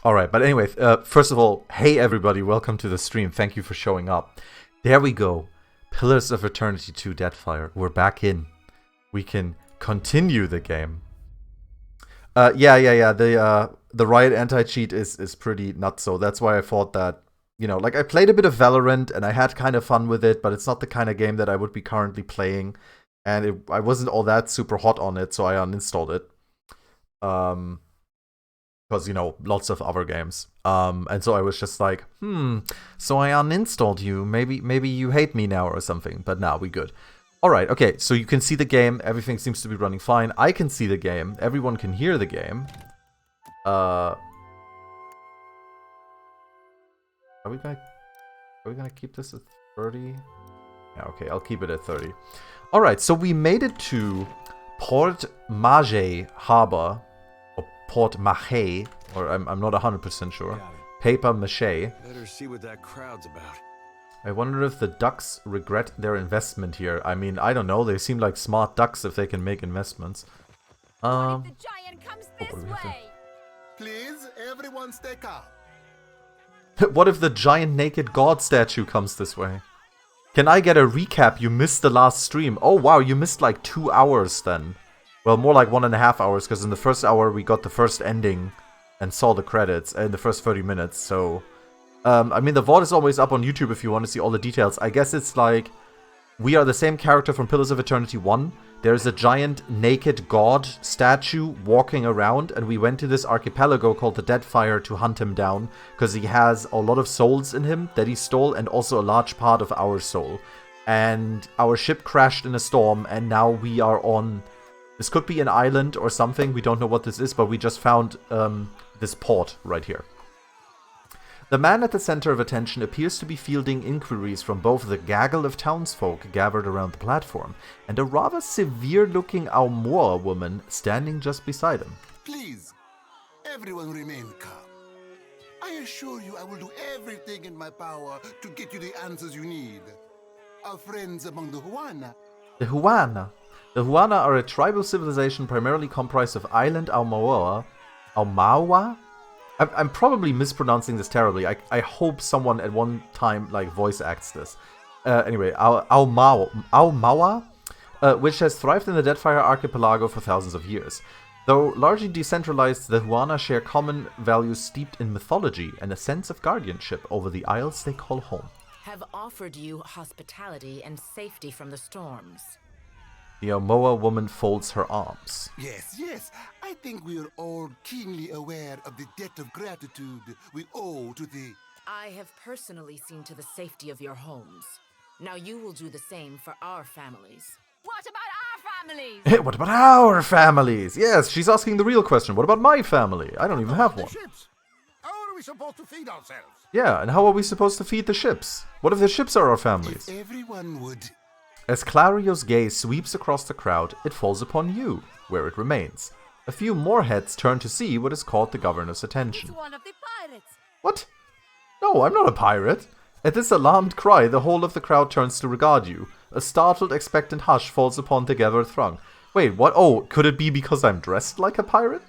All right, but anyway, first of all, hey everybody, welcome to the stream. Thank you for showing up. There we go. Pillars of Eternity 2 Deadfire. We're back in. We can continue the game. Yeah. The Riot anti-cheat is pretty nutso. That's why I thought that, you know, like I played a bit of Valorant and I had kind of fun with it, but it's not the kind of game that I would be currently playing. And I wasn't all that super hot on it, so I uninstalled it. Because, you know, lots of other games. And so I was just like, so I uninstalled you. Maybe you hate me now or something. But now we good. All right, okay, so you can see the game. Everything seems to be running fine. I can see the game. Everyone can hear the game. Are we gonna keep this at 30? Yeah, okay, I'll keep it at 30. All right, so we made it to Port Mahé Harbor. Port Mahé, or I'm not 100% sure. Paper Mache. Better see what that crowd's about. I wonder if the ducks regret their investment here. I mean, I don't know. They seem like smart ducks if they can make investments. What if the giant comes this way? Please, everyone stay calm. What if the giant naked god statue comes this way? Can I get a recap? You missed the last stream. Oh wow, you missed like 2 hours then. Well, more like 1.5 hours, because in the first hour we got the first ending and saw the credits in the first 30 minutes, so... I mean, the VOD is always up on YouTube if you want to see all the details. I guess it's like, we are the same character from Pillars of Eternity 1. There's a giant naked god statue walking around, and we went to this archipelago called the Deadfire to hunt him down, because he has a lot of souls in him that he stole, and also a large part of our soul. And our ship crashed in a storm, and now we are on... This could be an island or something, we don't know what this is, but we just found this port right here. The man at the center of attention appears to be fielding inquiries from both the gaggle of townsfolk gathered around the platform and a rather severe-looking Aumora woman standing just beside him. Please, everyone remain calm. I assure you I will do everything in my power to get you the answers you need. Our friends among the Huana. The Huana. The Huana are a tribal civilization primarily comprised of island Aumora. Aumawa? I'm probably mispronouncing this terribly. I hope someone at one time like voice acts this. Anyway, Aumawa, which has thrived in the Deadfire archipelago for thousands of years. Though largely decentralized, the Huana share common values steeped in mythology and a sense of guardianship over the isles they call home. Have offered you hospitality and safety from the storms. The Aumoa woman folds her arms. Yes. I think we are all keenly aware of the debt of gratitude we owe to the... I have personally seen to the safety of your homes. Now you will do the same for our families. What about our families? What about our families? Yes, she's asking the real question. What about my family? I don't even have one. Ships. How are we supposed to feed ourselves? Yeah, and how are we supposed to feed the ships? What if the ships are our families? If everyone would... As Clario's gaze sweeps across the crowd, it falls upon you, where it remains. A few more heads turn to see what has caught the governor's attention. It's one of the pirates. What? No, I'm not a pirate. At this alarmed cry, the whole of the crowd turns to regard you. A startled, expectant hush falls upon the gathered throng. Wait, what? Oh, could it be because I'm dressed like a pirate?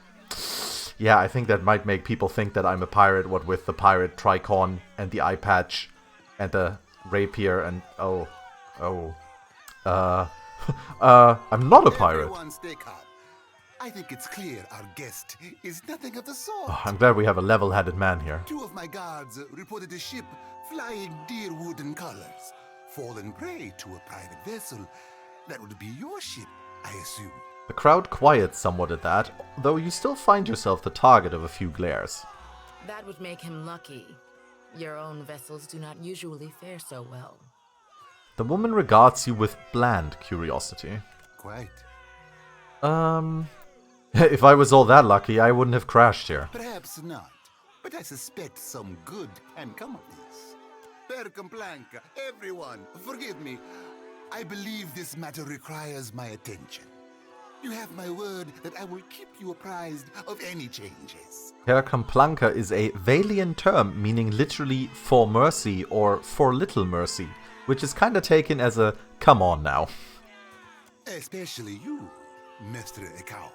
Yeah, I think that might make people think that I'm a pirate, what with the pirate tricorn and the eye patch and the rapier and... I'm not a pirate. Everyone stay calm. I think it's clear our guest is nothing of the sort. Oh, I'm glad we have a level-headed man here. 2 of my guards reported a ship flying deer wooden colors, fallen prey to a private vessel. That would be your ship, I assume. The crowd quiets somewhat at that, though you still find yourself the target of a few glares. That would make him lucky. Your own vessels do not usually fare so well. The woman regards you with bland curiosity. Quite. If I was all that lucky, I wouldn't have crashed here. Perhaps not, but I suspect some good can come of this. Per Complanca, everyone, forgive me. I believe this matter requires my attention. You have my word that I will keep you apprised of any changes. Per Complanca is a Valian term meaning literally for mercy or for little mercy, which is kinda taken as a come on now. Especially you, Mr. Ikawa.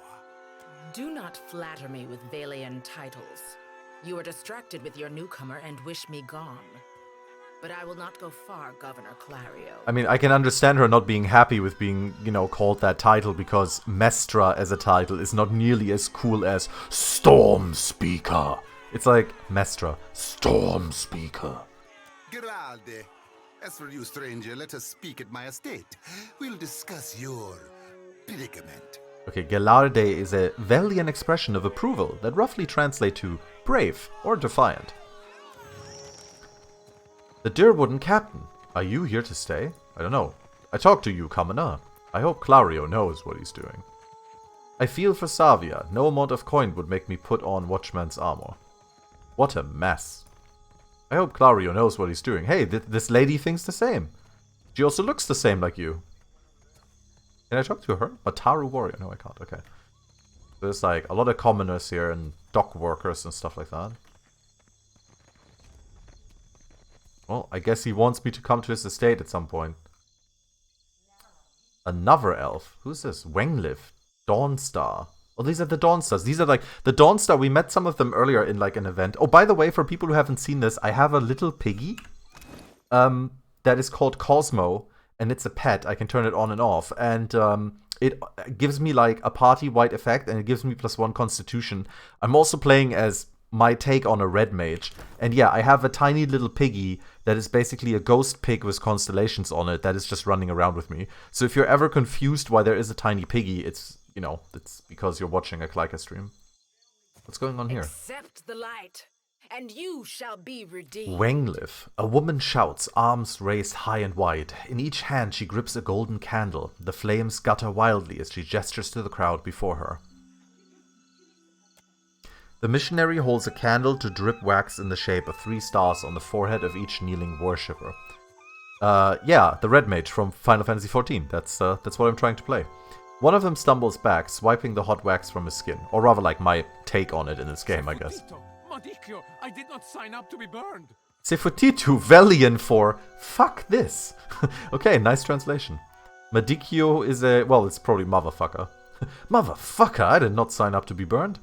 Do not flatter me with Valian titles. You are distracted with your newcomer and wish me gone. But I will not go far, Governor Clario. I mean, I can understand her not being happy with being, you know, called that title, because Mestra as a title is not nearly as cool as Storm Speaker. It's like, Mestra, Storm Speaker. Geralde, as for you, stranger, let us speak at my estate. We'll discuss your predicament. Okay, Gelarde is a Velian expression of approval that roughly translate to brave or defiant. The Deerwooden Captain, are you here to stay? I don't know. I talked to you, commoner. I hope Clario knows what he's doing. I feel for Savia. No amount of coin would make me put on Watchman's armor. What a mess. I hope Clario knows what he's doing. Hey, this lady thinks the same. She also looks the same like you. Can I talk to her? Mataru warrior. No, I can't. Okay. There's like a lot of commoners here and dock workers and stuff like that. Well, I guess he wants me to come to his estate at some point. Another elf. Who's this? Wengliff. Dawnstar. Oh, these are the Dawnstars. These are like the Dawnstar. We met some of them earlier in like an event. Oh, by the way, for people who haven't seen this, I have a little piggy. That is called Cosmo, and it's a pet. I can turn it on and off, and it gives me like a party-wide effect, and it gives me +1 Constitution. I'm also playing as my take on a red mage, and yeah, I have a tiny little piggy that is basically a ghost pig with constellations on it that is just running around with me. So if you're ever confused why there is a tiny piggy, it's, you know, it's because you're watching a Klyka stream. What's going on here? Accept the light, and you shall be redeemed. Wengliff. A woman shouts, arms raised high and wide. In each hand she grips a golden candle. The flames gutter wildly as she gestures to the crowd before her. The missionary holds a candle to drip wax in the shape of 3 stars on the forehead of each kneeling worshipper. Yeah, the red mage from Final Fantasy XIV. That's what I'm trying to play. One of them stumbles back, swiping the hot wax from his skin. Or rather like my take on it in this game, I guess. I did not sign up to be burned. Sefutitu, Velian for fuck this. Okay, nice translation. Madikyo is a, well, it's probably motherfucker. Motherfucker, I did not sign up to be burned.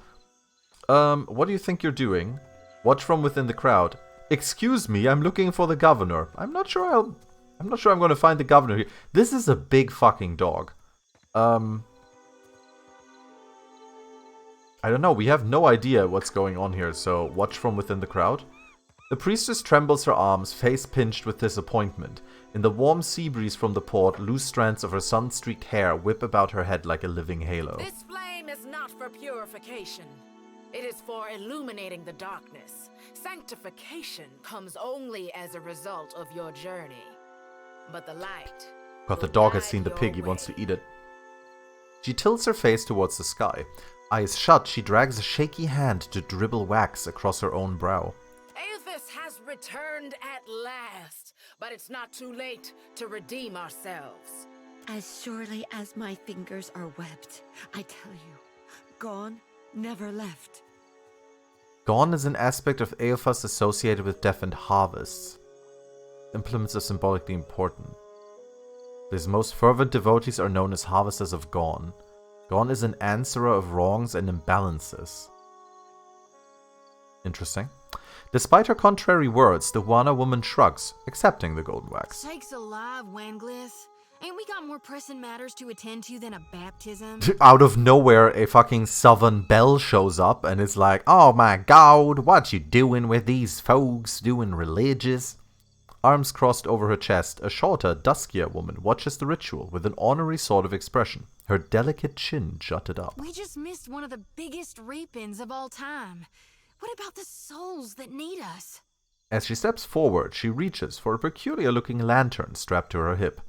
What do you think you're doing? Watch from within the crowd. Excuse me, I'm looking for the governor. I'm not sure I'm going to find the governor here. This is a big fucking dog. I don't know, we have no idea what's going on here, so watch from within the crowd. The priestess trembles her arms, face pinched with disappointment. In the warm sea breeze from the port, loose strands of her sun-streaked hair whip about her head like a living halo. This flame is not for purification. It is for illuminating the darkness. Sanctification comes only as a result of your journey. But the light... God, the dog has seen the pig, he wants to eat it. She tilts her face towards the sky. Eyes shut, she drags a shaky hand to dribble wax across her own brow. Aethys has returned at last, but it's not too late to redeem ourselves. As surely as my fingers are webbed, I tell you, gone, never left. Gone is an aspect of Aethys associated with death and harvests. Implements are symbolically important. His most fervent devotees are known as harvesters of Gone. Gone is an answerer of wrongs and imbalances. Interesting. Despite her contrary words, the Wana woman shrugs, accepting the golden wax. Sakes alive, Wengliff. Ain't we got more pressing matters to attend to than a baptism? Out of nowhere, a fucking southern belle shows up and is like, oh my god, what you doing with these folks doing religious? Arms crossed over her chest, a shorter, duskier woman watches the ritual with an ornery sort of expression, her delicate chin jutted up. We just missed one of the biggest reap-ins of all time. What about the souls that need us? As she steps forward, she reaches for a peculiar-looking lantern strapped to her hip.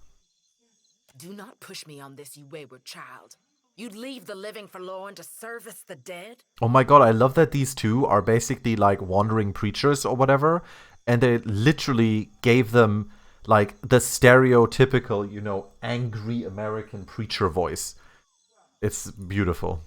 Do not push me on this, you wayward child. You'd leave the living forlorn to service the dead? Oh my god, I love that these two are basically like wandering preachers or whatever, and they literally gave them like the stereotypical, you know, angry American preacher voice. It's beautiful.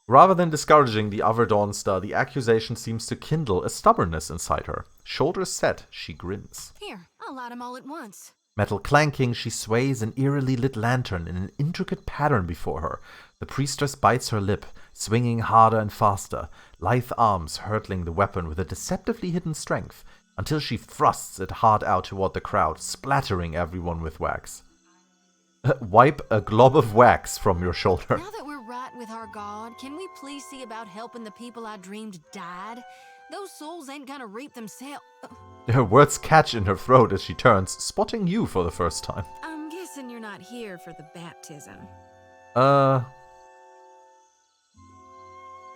Rather than discouraging the other Dawnstar, the accusation seems to kindle a stubbornness inside her. Shoulders set, she grins. Here, I'll light them all at once. Metal clanking, she sways an eerily lit lantern in an intricate pattern before her. The priestess bites her lip, swinging harder and faster, lithe arms hurtling the weapon with a deceptively hidden strength, until she thrusts it hard out toward the crowd, splattering everyone with wax. Wipe a glob of wax from your shoulder. Now that we're right with our god, can we please see about helping the people I dreamed died? Those souls ain't gonna reap themselves. Her words catch in her throat as she turns, spotting you for the first time. I'm guessing you're not here for the baptism.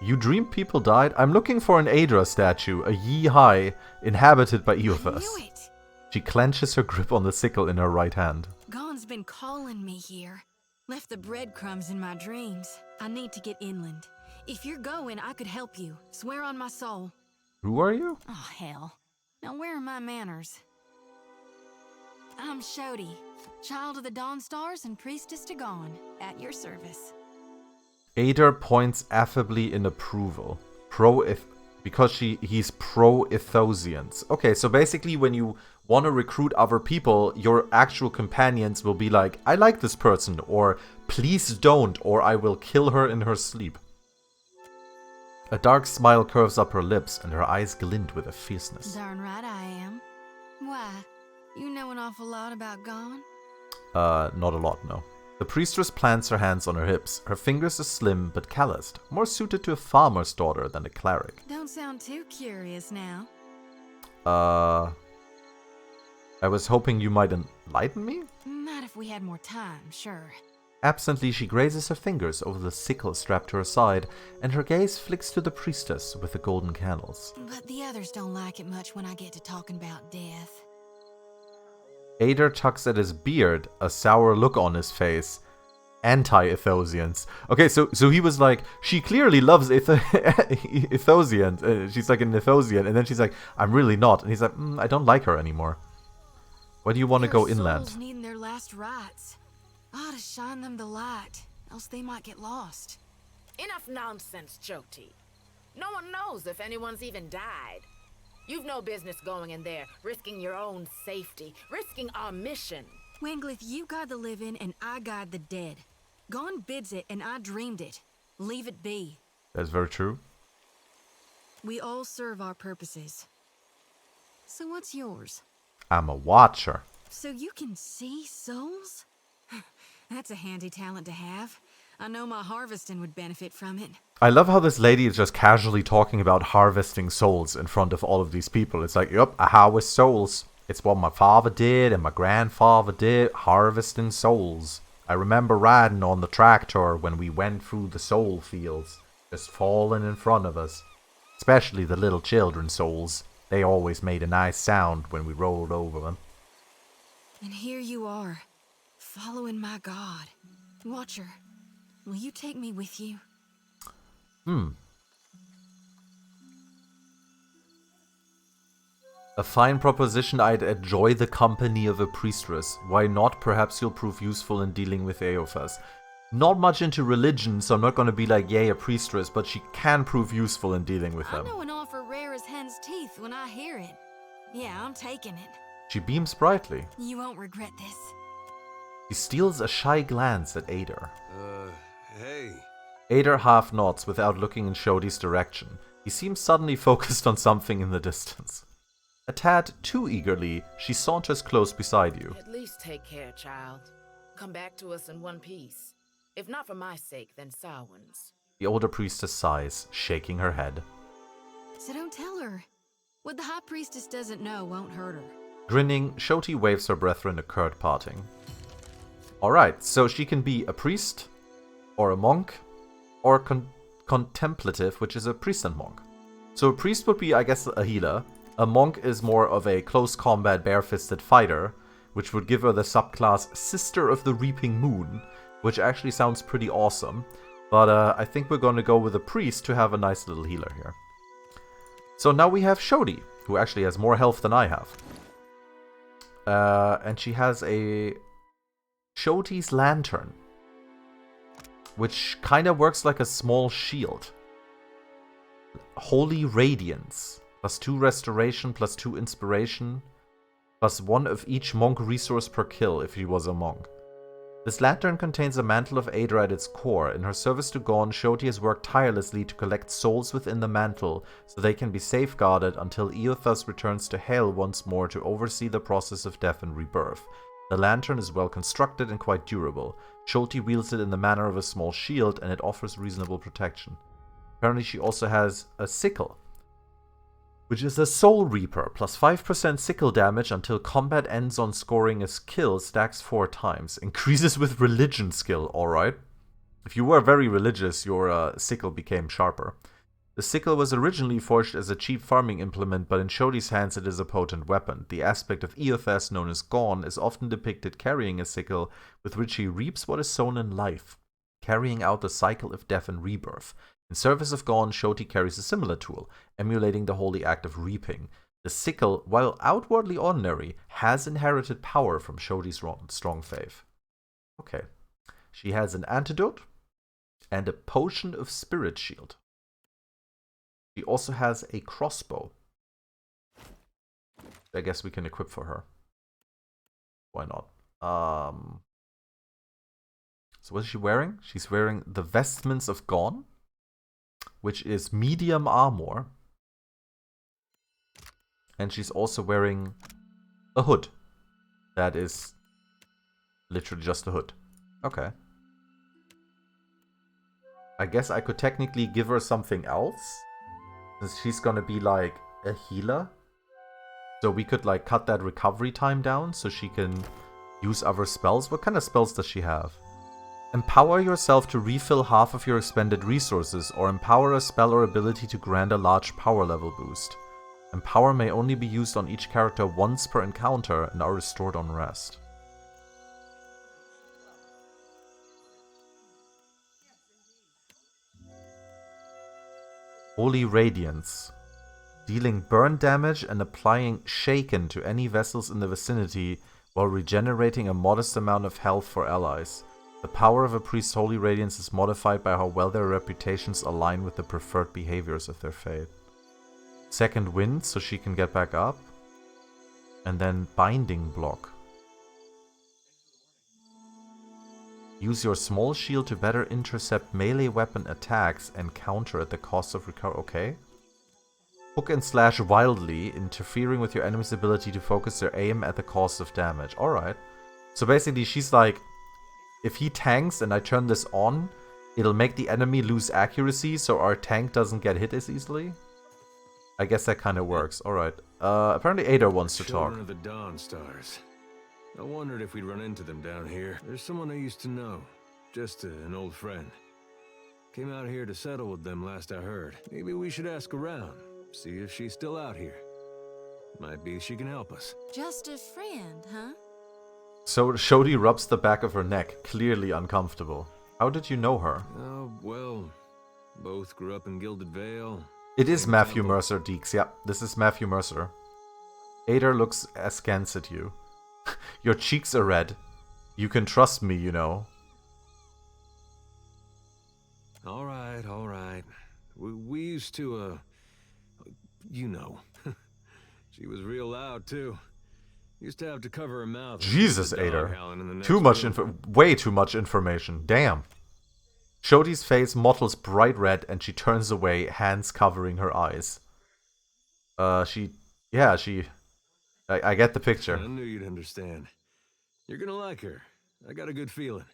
You dreamed people died? I'm looking for an Aedra statue, a ye high, inhabited by I Eothas. knew it! She clenches her grip on the sickle in her right hand. Gon's been calling me here. Left the breadcrumbs in my dreams. I need to get inland. If you're going, I could help you. Swear on my soul. Who are you? Oh, hell. Now where are my manners? I'm Shodi, child of the Dawn Stars and priestess to Gon, at your service. Ader points affably in approval. Because he's pro-Ethosians. Okay, so basically when you want to recruit other people, your actual companions will be like, I like this person, or please don't, or I will kill her in her sleep. A dark smile curves up her lips, and her eyes glint with a fierceness. Darn right I am. Why? You know an awful lot about Gon? Not a lot, no. The priestess plants her hands on her hips. Her fingers are slim but calloused, more suited to a farmer's daughter than a cleric. Don't sound too curious now. I was hoping you might enlighten me? Not if we had more time, sure. Absently, she grazes her fingers over the sickle strapped to her side, and her gaze flicks to the priestess with the golden candles. But the others don't like it much when I get to talking about death. Ader tucks at his beard, a sour look on his face. Anti-Ethosians. Okay, so he was like, she clearly loves Ethosians. She's like an Ethosian, and then she's like, I'm really not. And he's like, I don't like her anymore. Why do you want to go inland? Souls needing their last rites. I ought to shine them the light, else they might get lost. Enough nonsense, Joti. No one knows if anyone's even died. You've no business going in there, risking your own safety, risking our mission. Wingleth, you guide the living and I guide the dead. Gon bids it and I dreamed it. Leave it be. That's very true. We all serve our purposes. So what's yours? I'm a watcher. So you can see souls? That's a handy talent to have. I know my harvesting would benefit from it. I love how this lady is just casually talking about harvesting souls in front of all of these people. It's like, yep, I harvest souls. It's what my father did and my grandfather did, harvesting souls. I remember riding on the tractor when we went through the soul fields, just falling in front of us. Especially the little children's souls. They always made a nice sound when we rolled over them. And here you are, following my god. Watcher, will you take me with you? A fine proposition. I'd enjoy the company of a priestess. Why not? Perhaps you'll prove useful in dealing with Eothas. Not much into religion, so I'm not going to be like, yay, a priestess, but she can prove useful in dealing with I them. know an offer rare as hen's teeth when I hear it. Yeah, I'm taking it. She beams brightly. You won't regret this. He steals a shy glance at Ader. Hey. Ader half nods without looking in Shodi's direction. He seems suddenly focused on something in the distance. A tad too eagerly, she saunters close beside you. At least take care, child. Come back to us in one piece. If not for my sake, then Samhain's. The older priestess sighs, shaking her head. So don't tell her. What the High Priestess doesn't know won't hurt her. Grinning, Shoti waves her brethren a curt parting. Alright, so she can be a priest, or a monk, or contemplative, which is a priest and monk. So a priest would be, I guess, a healer. A monk is more of a close combat, bare-fisted fighter, which would give her the subclass Sister of the Reaping Moon, which actually sounds pretty awesome. But I think we're going to go with a priest to have a nice little healer here. So now we have Shodi, who actually has more health than I have. And she has a Shodi's Lantern, which kind of works like a small shield. Holy Radiance. +2 restoration, +2 inspiration. +1 of each monk resource per kill if he was a monk. This lantern contains a mantle of Ada at its core. In her service to Gorn, Shoti has worked tirelessly to collect souls within the mantle so they can be safeguarded until Eothas returns to Hale once more to oversee the process of death and rebirth. The lantern is well constructed and quite durable. Shoti wields it in the manner of a small shield, and it offers reasonable protection. Apparently she also has a sickle, which is a Soul Reaper, +5% sickle damage until combat ends on scoring a kill, stacks 4 times. Increases with religion skill, alright. If you were very religious, your sickle became sharper. The sickle was originally forged as a cheap farming implement, but in Shoti's hands it is a potent weapon. The aspect of Eothas, known as Gorn, is often depicted carrying a sickle, with which he reaps what is sown in life, carrying out the cycle of death and rebirth. In service of Gorn, Shoti carries a similar tool, emulating the holy act of reaping. The sickle, while outwardly ordinary, has inherited power from Shoti's strong faith. Okay. She has an antidote and a potion of spirit shield. She also has a crossbow. I guess we can equip for her. Why not? So what is she wearing? She's wearing the vestments of Gorn, which is medium armor. And she's also wearing a hood. That is literally just a hood. Okay. I guess I could technically give her something else, since she's gonna be like a healer. So we could like cut that recovery time down so she can use other spells. What kind of spells does she have? Empower yourself to refill half of your expended resources, or empower a spell or ability to grant a large power level boost. Empower may only be used on each character once per encounter and are restored on rest. Holy Radiance. Dealing burn damage and applying Shaken to any vessels in the vicinity while regenerating a modest amount of health for allies. The power of a priest's Holy Radiance is modified by how well their reputations align with the preferred behaviors of their fate. Second Wind, so she can get back up. And then Binding Block. Use your small shield to better intercept melee weapon attacks and counter at the cost of recovery. Okay. Hook and slash wildly, interfering with your enemy's ability to focus their aim at the cost of damage. Alright. So basically she's like, if he tanks and I turn this on, it'll make the enemy lose accuracy so our tank doesn't get hit as easily. I guess that kind of works. Alright. Apparently Ada wants to talk. Children of the Dawn Stars. I wondered if we'd run into them down here. There's someone I used to know. Just an old friend. Came out here to settle with them last I heard. Maybe we should ask around. See if she's still out here. Might be she can help us. Just a friend, huh? So Shoti rubs the back of her neck, clearly uncomfortable. How did you know her? Oh, well, both grew up in Gilded Vale. It is Matthew Mercer, Deeks. Yeah, this is Matthew Mercer. Ada looks askance at you. Your cheeks are red. You can trust me, you know. Alright, alright. We used to, you know. She was real loud, too. Used to have to cover her mouth. Jesus, Ada. Too much way too much information. Damn. Shoti's face mottles bright red and she turns away, hands covering her eyes. I get the picture. I knew you'd understand. You're gonna like her. I got a good feeling.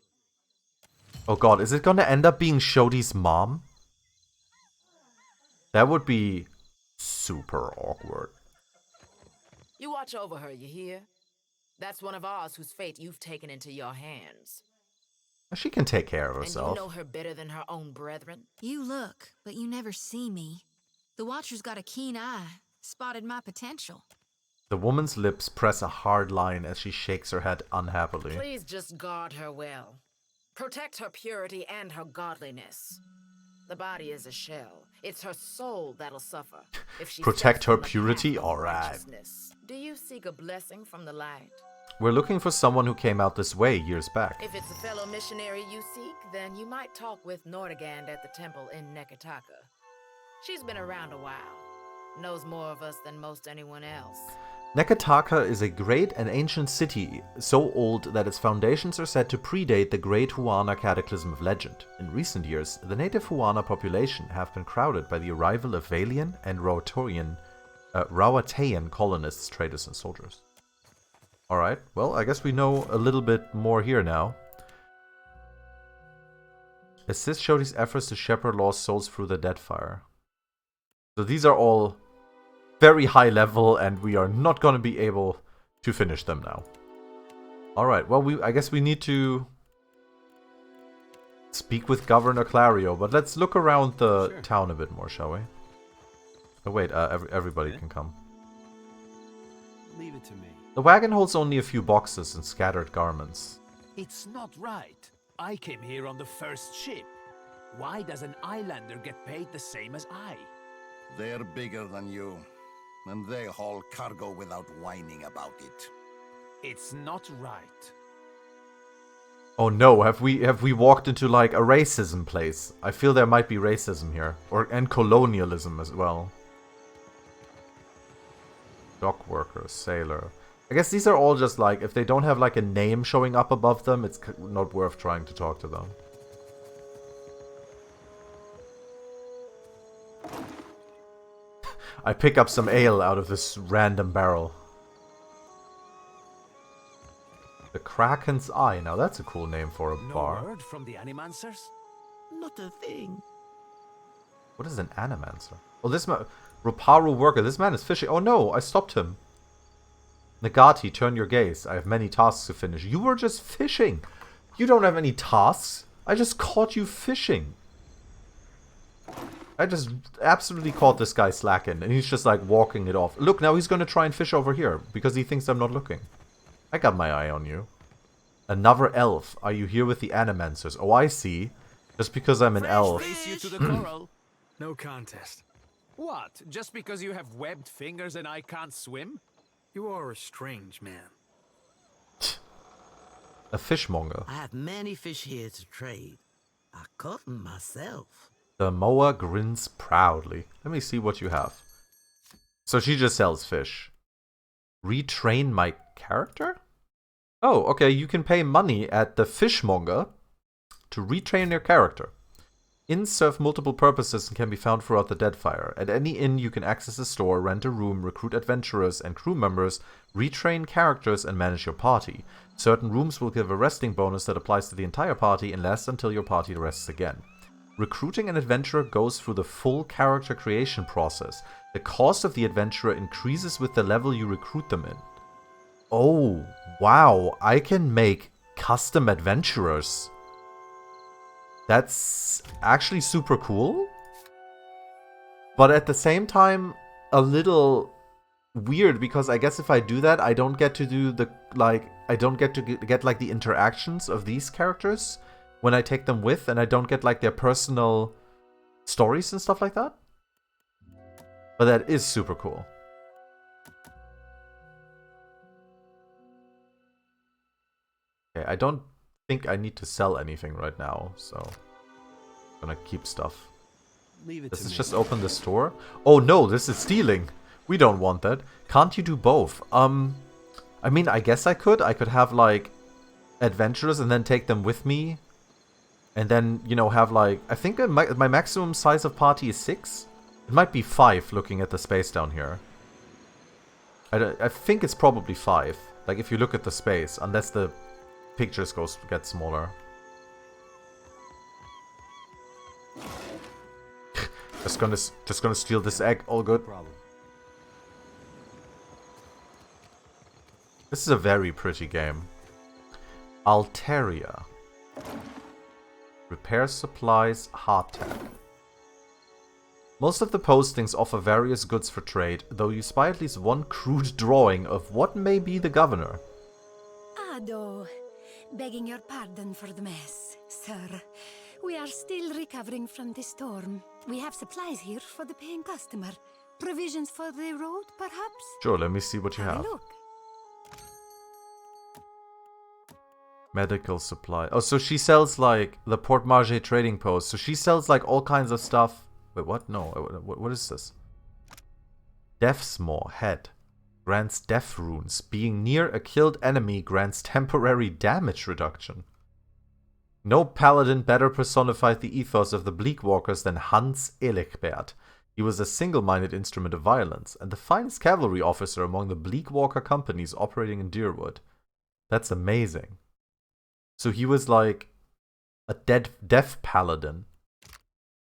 Oh god, is it gonna end up being Shoti's mom? That would be super awkward. You watch over her, you hear? That's one of ours whose fate you've taken into your hands. She can take care of herself. And you know her better than her own brethren? You look, but you never see me. The Watcher's got a keen eye. Spotted my potential. The woman's lips press a hard line as she shakes her head unhappily. Please just guard her well. Protect her purity and her godliness. The body is a shell. It's her soul that'll suffer. If she protect her purity? Alright. Do you seek a blessing from the light? We're looking for someone who came out this way years back. If it's a fellow missionary you seek, then you might talk with Nordegand at the temple in Neketaka. She's been around a while. Knows more of us than most anyone else. Nekataka is a great and ancient city, so old that its foundations are said to predate the Great Huana Cataclysm of legend. In recent years, the native Huana population have been crowded by the arrival of Valian and Rawatayan colonists, traders, and soldiers. Alright, well, I guess we know a little bit more here now. Assist Shodi's efforts to shepherd lost souls through the Deadfire. So these are all very high level, and we are not going to be able to finish them now. Alright, well, I guess we need to speak with Governor Clario, but let's look around the town a bit more, shall we? Oh wait, everybody can come. Leave it to me. The wagon holds only a few boxes and scattered garments. It's not right. I came here on the first ship. Why does an islander get paid the same as I? They're bigger than you, and they haul cargo without whining about it. It's not right. Oh no, have we walked into like a racism place? I feel there might be racism here, and colonialism as well. Dock worker, sailor. I guess these are all just like, if they don't have like a name showing up above them, it's not worth trying to talk to them. I pick up some ale out of this random barrel. The Kraken's Eye. Now that's a cool name for a bar. No word from the Animancers? Not a thing. What is an Animancer? Oh, this man... Roparu worker. This man is fishing. Oh no, I stopped him. Nagati, turn your gaze. I have many tasks to finish. You were just fishing. You don't have any tasks. I just caught you fishing. I just absolutely caught this guy slacking, and he's just like walking it off. Look, now he's going to try and fish over here, because he thinks I'm not looking. I got my eye on you. Another elf. Are you here with the Animancers? Oh, I see. Just because I'm an elf. Race you to the coral. No contest. What? Just because you have webbed fingers and I can't swim? You are a strange man. A fishmonger. I have many fish here to trade. I caught them myself. The moa grins proudly. Let me see what you have. So she just sells fish. Retrain my character? Oh, okay, you can pay money at the fishmonger to retrain your character. Inns serve multiple purposes and can be found throughout the Deadfire. At any inn, you can access a store, rent a room, recruit adventurers and crew members, retrain characters, and manage your party. Certain rooms will give a resting bonus that applies to the entire party and lasts until your party rests again. Recruiting an adventurer goes through the full character creation process. The cost of the adventurer increases with the level you recruit them in. Oh, wow, I can make custom adventurers. That's actually super cool. But at the same time, a little weird, because I guess if I do that, I don't get to do the, like, I don't get to get like the interactions of these characters when I take them with, and I don't get like their personal stories and stuff like that. But that is super cool. Okay, I don't think I need to sell anything right now, so I'm gonna keep stuff. Leave it Does to this me. just open the store? Oh no, this is stealing. We don't want that. Can't you do both? I mean, I guess I could. I could have like adventurers and then take them with me. And then, you know, have like, I think my maximum size of party is 6. It might be 5 looking at the space down here. I think it's probably 5. Like if you look at the space, unless the pictures get smaller. just gonna steal this egg. All good. This is a very pretty game. Alteria. Repair supplies, hardtack. Most of the postings offer various goods for trade, though you spy at least one crude drawing of what may be the governor. Ado, begging your pardon for the mess, sir. We are still recovering from the storm. We have supplies here for the paying customer. Provisions for the road, perhaps? Sure, let me see what you Have a have. look. Medical supply. Oh, so she sells like the Port Marge trading post. So she sells like all kinds of stuff. Wait, what? No. What is this? Death's Maw head. Grants death runes. Being near a killed enemy grants temporary damage reduction. No paladin better personified the ethos of the Bleakwalkers than Hans Elichbert. He was a single-minded instrument of violence, and the finest cavalry officer among the Bleakwalker companies operating in Deerwood. That's amazing. So he was like a deaf paladin.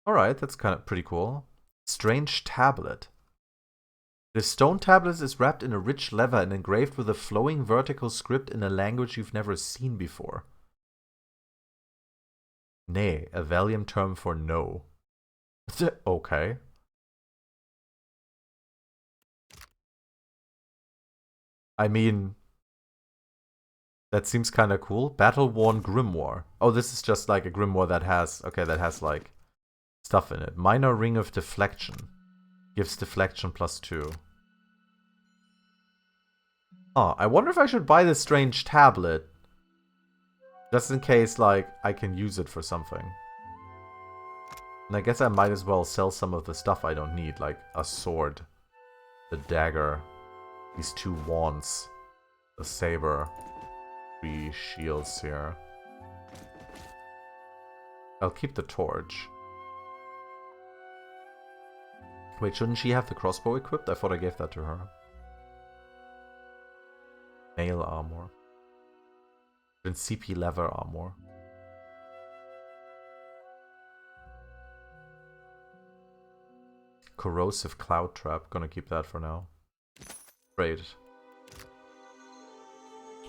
Alright, that's kind of pretty cool. Strange tablet. The stone tablet is wrapped in a rich leather and engraved with a flowing vertical script in a language you've never seen before. Nay, a Valium term for no. Okay. I mean, that seems kind of cool. Battle-worn grimoire. Oh, this is just like a grimoire that has, okay, that has like stuff in it. Minor ring of deflection. Gives deflection +2. Oh, I wonder if I should buy this strange tablet. Just in case, like, I can use it for something. And I guess I might as well sell some of the stuff I don't need, like a sword, the dagger, these 2 wands, the saber, 3 shields here. I'll keep the torch. Wait, shouldn't she have the crossbow equipped? I thought I gave that to her. Mail armor. And CP leather armor. Corrosive cloud trap. Gonna keep that for now. Great.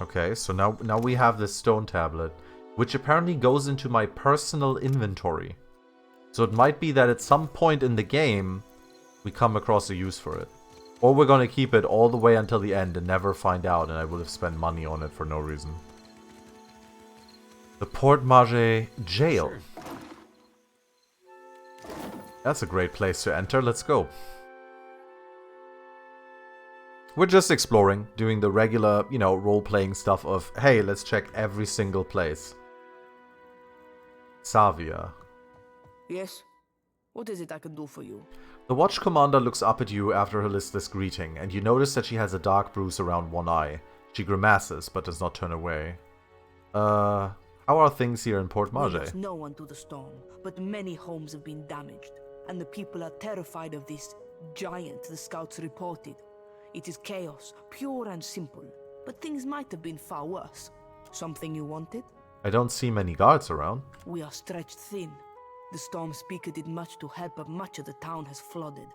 Okay, so now we have this stone tablet, which apparently goes into my personal inventory. So it might be that at some point in the game, we come across a use for it. Or we're gonna keep it all the way until the end and never find out, and I will have spent money on it for no reason. The Port Marge Jail. Sure. That's a great place to enter. Let's go. We're just exploring, doing the regular, you know, role-playing stuff of, hey, let's check every single place. Savia. Yes? What is it I can do for you? The watch commander looks up at you after her listless greeting, and you notice that she has a dark bruise around one eye. She grimaces, but does not turn away. How are things here in Port Marge? We lost no one to the storm, but many homes have been damaged, and the people are terrified of this giant the scouts reported. It is chaos, pure and simple, but things might have been far worse. Something you wanted? I don't see many guards around. We are stretched thin. The storm speaker did much to help, but much of the town has flooded.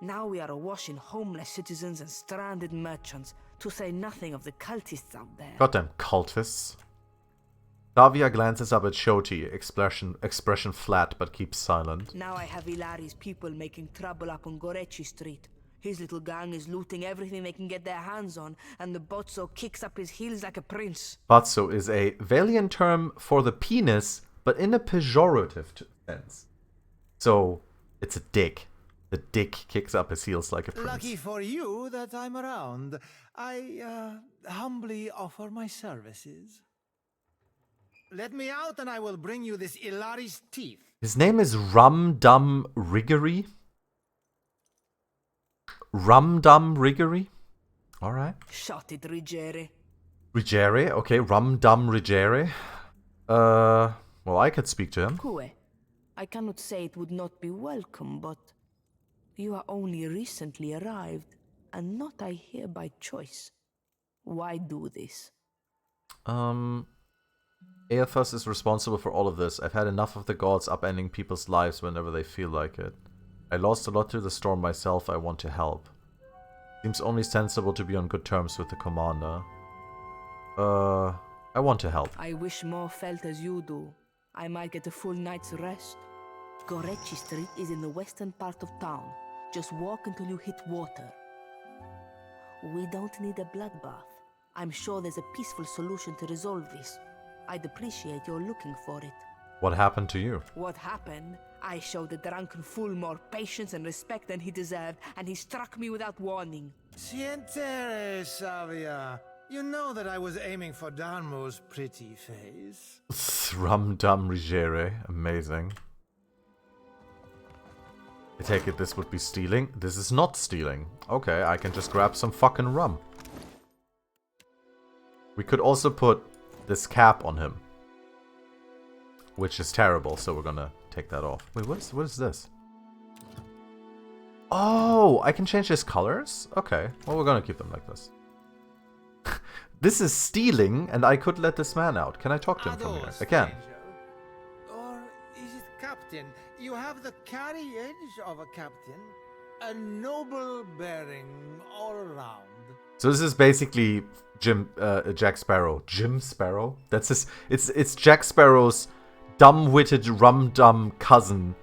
Now we are awash in homeless citizens and stranded merchants, to say nothing of the cultists out there. Goddamn cultists. Savia glances up at Shoti, expression flat but keeps silent. Now I have Ilari's people making trouble up on Gorechi Street. His little gang is looting everything they can get their hands on, and the Botso kicks up his heels like a prince. Botso is a Valian term for the penis, but in a pejorative sense. So, it's a dick. The dick kicks up his heels like a prince. Lucky for you that I'm around. I humbly offer my services. Let me out and I will bring you this Ilari's teeth. His name is Rumdum Riggery. Rumdum Riggery? Alright. Shot it, Rigere. Rigere? Okay, Rumdum Rigere. Well, I could speak to him. Kue, I cannot say it would not be welcome, but you are only recently arrived, and not I here by choice. Why do this? Aethos is responsible for all of this. I've had enough of the gods upending people's lives whenever they feel like it. I lost a lot to the storm myself. I want to help. Seems only sensible to be on good terms with the commander. I want to help. I wish more felt as you do. I might get a full night's rest. Gorechi Street is in the western part of town. Just walk until you hit water. We don't need a bloodbath. I'm sure there's a peaceful solution to resolve this. I'd appreciate your looking for it. What happened to you? What happened? I showed the drunken fool more patience and respect than he deserved, and he struck me without warning. Sientere, Savia. You know that I was aiming for Darmo's pretty face. Rumdum Rigere. Amazing. I take it this would be stealing. This is not stealing. Okay, I can just grab some fucking rum. We could also put this cap on him. Which is terrible, so we're gonna take that off. Wait, what is this? Oh, I can change his colors? Okay, well we're gonna keep them like this. This is stealing, and I could let this man out. Can I talk to him from here? I can. Or is it captain? You have the carriage of a captain. A noble bearing all around. So this is basically Jack Sparrow. Jim Sparrow? That's his. It's Jack Sparrow's dumb-witted rum-dum cousin,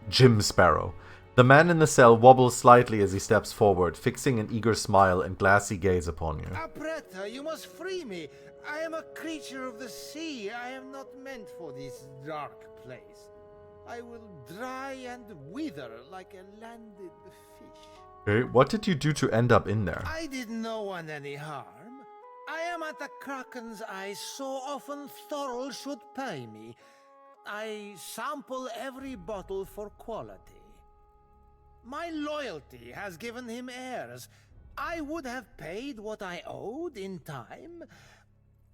Jim Sparrow. The man in the cell wobbles slightly as he steps forward, fixing an eager smile and glassy gaze upon you. Apretta, you must free me. I am a creature of the sea. I am not meant for this dark place. I will dry and wither like a landed fish. Okay, what did you do to end up in there? I did no one any harm. I am at the Kraken's eyes so often Thorol should pay me. I sample every bottle for quality. My loyalty has given him heirs. I would have paid what I owed in time,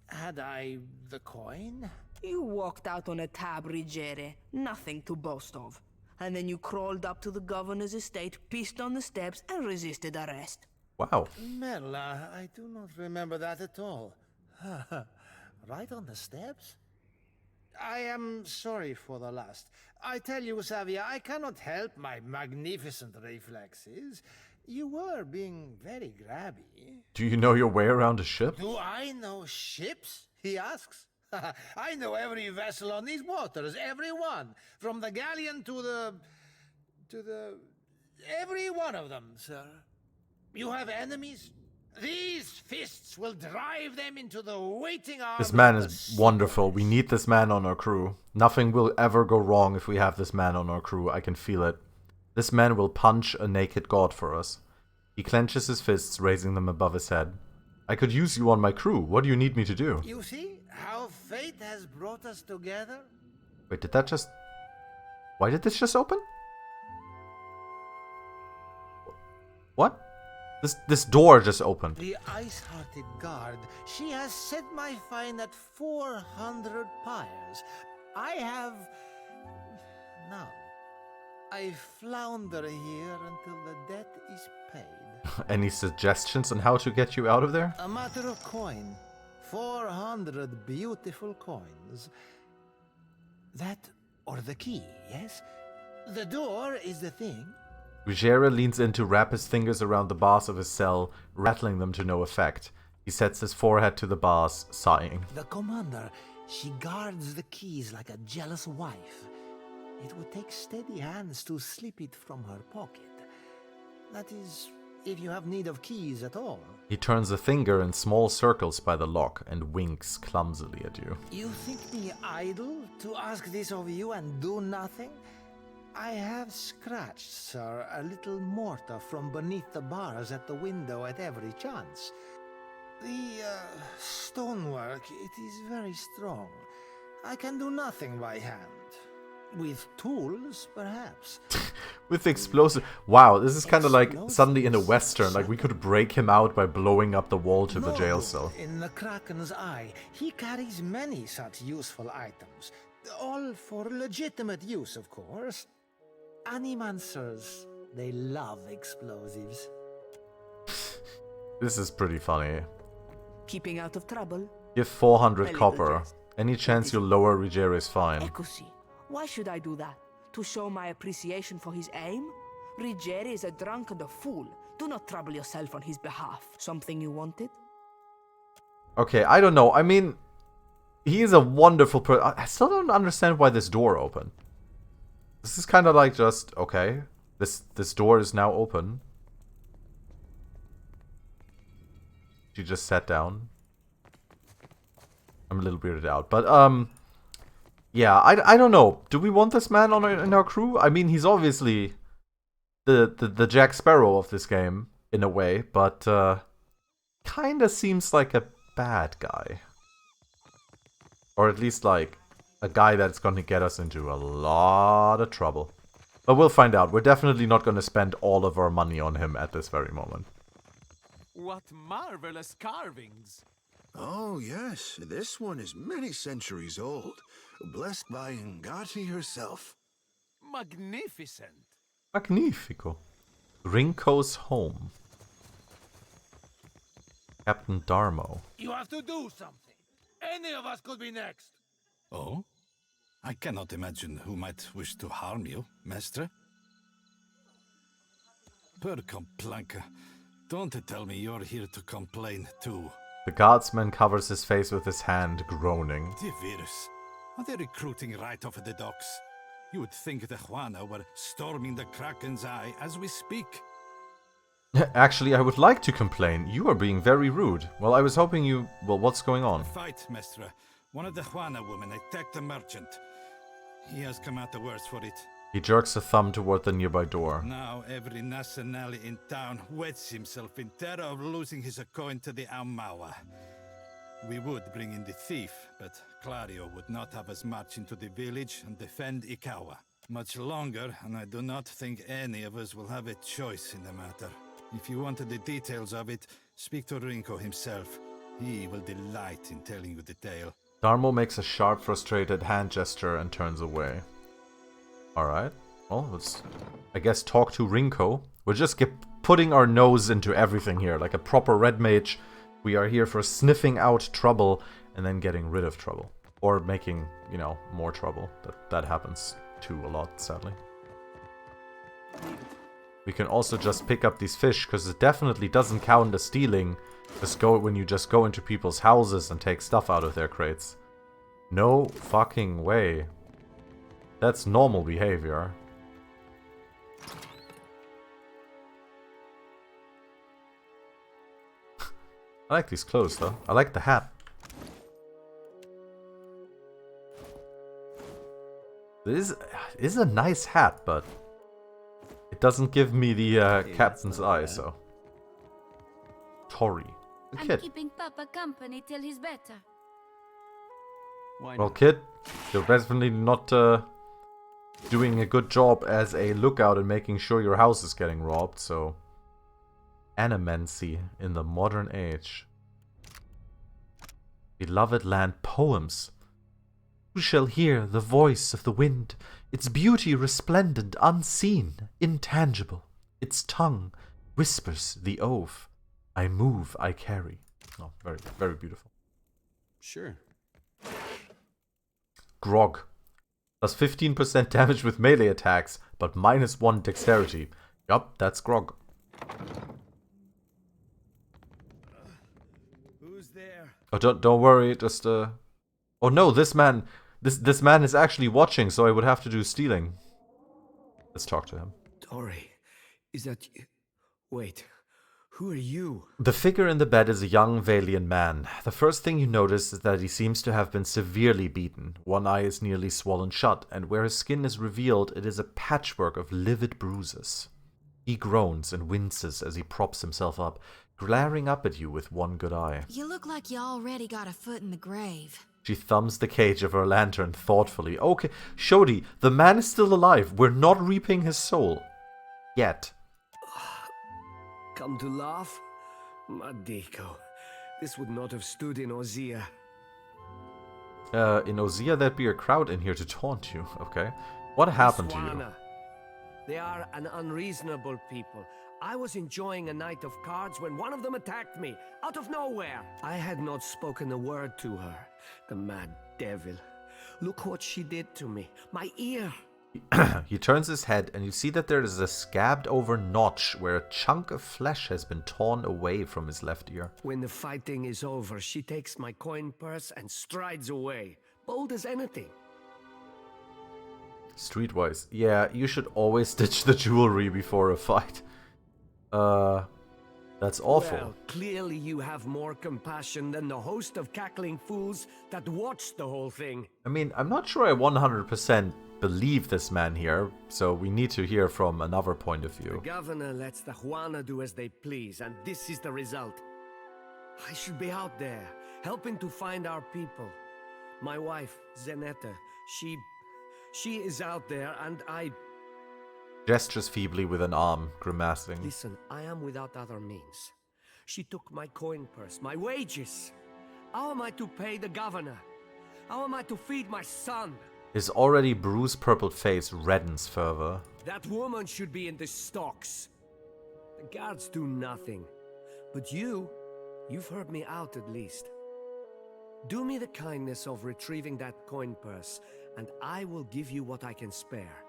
had I the coin. You walked out on a tab, Rigere. Nothing to boast of. And then you crawled up to the governor's estate, pissed on the steps, and resisted arrest. Wow. Merla, I do not remember that at all. Right on the steps? I am sorry for the last. I tell you, Savia, I cannot help my magnificent reflexes. You were being very grabby. Do you know your way around a ship? Do I know ships? He asks. I know every vessel on these waters, every one. From the galleon to the... every one of them, sir. You have enemies? These fists will drive them into the waiting arms. This man is wonderful. We need this man on our crew. Nothing will ever go wrong if we have this man on our crew. I can feel it. This man will punch a naked god for us. He clenches his fists, raising them above his head. I could use you on my crew. What do you need me to do? You see how fate has brought us together? Wait, did that just... Why did this just open? What? This door just opened. The ice-hearted guard. She has set my fine at 400 pyres. I have... none. I flounder here until the debt is paid. Any suggestions on how to get you out of there? A matter of coin. 400 beautiful coins. That or the key, yes? The door is the thing. Ruggiero leans in to wrap his fingers around the bars of his cell, rattling them to no effect. He sets his forehead to the bars, sighing. The commander, she guards the keys like a jealous wife. It would take steady hands to slip it from her pocket. That is, if you have need of keys at all. He turns a finger in small circles by the lock and winks clumsily at you. You think me idle to ask this of you and do nothing? I have scratched, sir, a little mortar from beneath the bars at the window at every chance. The stonework, it is very strong. I can do nothing by hand. With tools, perhaps. With explosive... Wow, this is kind of like suddenly in a western. Like, we could break him out by blowing up the wall to the jail cell. In the Kraken's eye, he carries many such useful items. All for legitimate use, of course. Animancers, they love explosives. This is pretty funny. Keeping out of trouble? Give 400 copper. Any chance you'll lower Ruggiero's fine? Eccoci. Why should I do that? To show my appreciation for his aim? Ruggiero is a drunk and a fool. Do not trouble yourself on his behalf. Something you wanted? Okay, I don't know. I mean, he is a wonderful person. I still don't understand why this door opened. This is kind of like just, okay, this door is now open. She just sat down. I'm a little weirded out, but yeah, I don't know. Do we want this man in our crew? I mean, he's obviously the Jack Sparrow of this game in a way, but kind of seems like a bad guy, or at least like a guy that's going to get us into a lot of trouble. But we'll find out. We're definitely not going to spend all of our money on him at this very moment. What marvelous carvings! Oh, yes. This one is many centuries old. Blessed by Ngati herself. Magnificent! Magnifico. Rinko's home. Captain Darmo. You have to do something. Any of us could be next. Oh? I cannot imagine who might wish to harm you, Mestre. Per Klyka, don't tell me you're here to complain too. The guardsman covers his face with his hand, groaning. The virus. Are they recruiting right off the docks? You would think the Juana were storming the Kraken's Eye as we speak. Actually, I would like to complain. You are being very rude. Well, I was hoping you... Well, what's going on? A fight, Mestre. One of the Juana women attacked a merchant. He has come out the worse for it. He jerks a thumb toward the nearby door. Now every nationale in town wets himself in terror of losing his coin to the Aumaua. We would bring in the thief, but Clario would not have us march into the village and defend Ikawa much longer, and I do not think any of us will have a choice in the matter. If you wanted the details of it, speak to Rinko himself. He will delight in telling you the tale. Darmo makes a sharp, frustrated hand gesture and turns away. Alright. Well, let's, I guess, talk to Rinko. We'll just get putting our nose into everything here. Like a proper red mage, we are here for sniffing out trouble and then getting rid of trouble. Or making, you know, more trouble. That happens too a lot, sadly. We can also just pick up these fish, because it definitely doesn't count as stealing. When you just go into people's houses and take stuff out of their crates. No fucking way. That's normal behavior. I like these clothes though. I like the hat. This is a nice hat, but it doesn't give me the captain's eye, so. Tori. The I'm kid. keeping Papa company till he's better. Well, kid, you're definitely not doing a good job as a lookout and making sure your house is getting robbed, so... Animancy in the modern age. Beloved land poems. Who shall hear the voice of the wind, its beauty resplendent, unseen, intangible, its tongue whispers the oath. I move, I carry. Oh, very, very beautiful. Sure. Grog. Does 15% damage with melee attacks, but -1 dexterity. Yup, that's Grog. Who's there? Oh, don't worry, just Oh no, this man is actually watching, so I would have to do stealing. Let's talk to him. Tori, is that you? Wait. Who are you? The figure in the bed is a young Valian man. The first thing you notice is that he seems to have been severely beaten. One eye is nearly swollen shut, and where his skin is revealed, it is a patchwork of livid bruises. He groans and winces as he props himself up, glaring up at you with one good eye. You look like you already got a foot in the grave. She thumbs the cage of her lantern thoughtfully. Okay, Shodi, the man is still alive. We're not reaping his soul. Yet. Come to laugh? Madiko, this would not have stood in Ozia. In Ozia, there'd be a crowd in here to taunt you, okay? What happened to you? They are an unreasonable people. I was enjoying a night of cards when one of them attacked me, out of nowhere. I had not spoken a word to her. The mad devil. Look what she did to me. My ear. He turns his head and you see that there is a scabbed over notch where a chunk of flesh has been torn away from his left ear. When the fighting is over, she takes my coin purse and strides away. Bold as anything. Streetwise. Yeah, you should always stitch the jewelry before a fight. That's awful. Well, clearly you have more compassion than the host of cackling fools that watched the whole thing. I mean, I'm not sure I 100% believe this man here, so we need to hear from another point of view. The governor lets the Juana do as they please, and this is the result. I should be out there, helping to find our people. My wife, Zenetta, she is out there, and Gestures feebly with an arm, grimacing. Listen, I am without other means. She took my coin purse, my wages. How am I to pay the governor? How am I to feed my son? His already bruised purple face reddens further. That woman should be in the stocks. The guards do nothing. But you've heard me out at least. Do me the kindness of retrieving that coin purse, and I will give you what I can spare.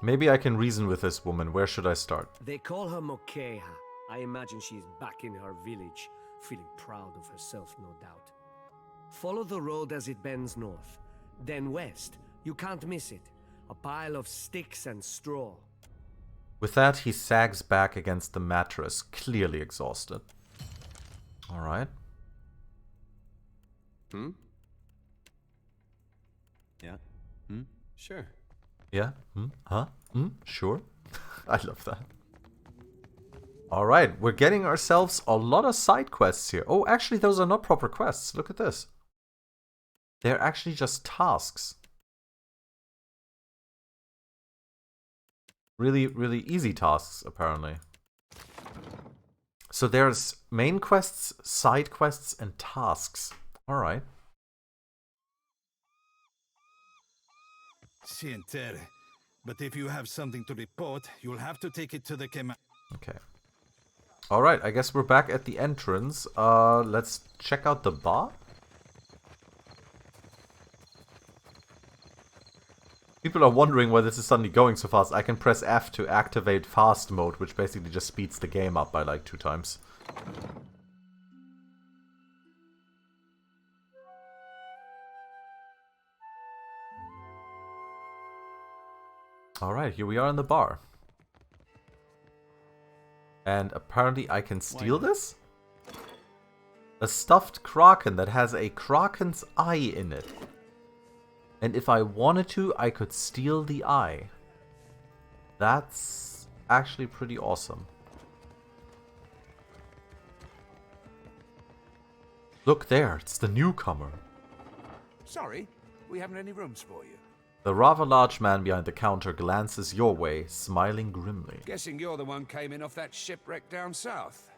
Maybe I can reason with this woman. Where should I start? They call her Mokeha. I imagine she's back in her village, feeling proud of herself, no doubt. Follow the road as it bends north. Then west. You can't miss it. A pile of sticks and straw. With that, he sags back against the mattress, clearly exhausted. Alright. Yeah. Sure. Yeah? Huh? Sure. I love that. Alright, we're getting ourselves a lot of side quests here. Oh, actually, those are not proper quests. Look at this. They're actually just tasks. Really, really easy tasks, apparently. So there's main quests, side quests, and tasks. Alright. Sientere. But if you have something to report, you'll have to take it to the Okay. Alright, I guess we're back at the entrance. Let's check out the bar. People are wondering why this is suddenly going so fast. I can press F to activate fast mode, which basically just speeds the game up by like 2 times. Alright, here we are in the bar. And apparently I can steal this? A stuffed kraken that has a kraken's eye in it. And if I wanted to, I could steal the eye. That's actually pretty awesome. Look there, it's the newcomer. Sorry, we haven't any rooms for you. The rather large man behind the counter glances your way, smiling grimly. Guessing you're the one came in off that shipwreck down south.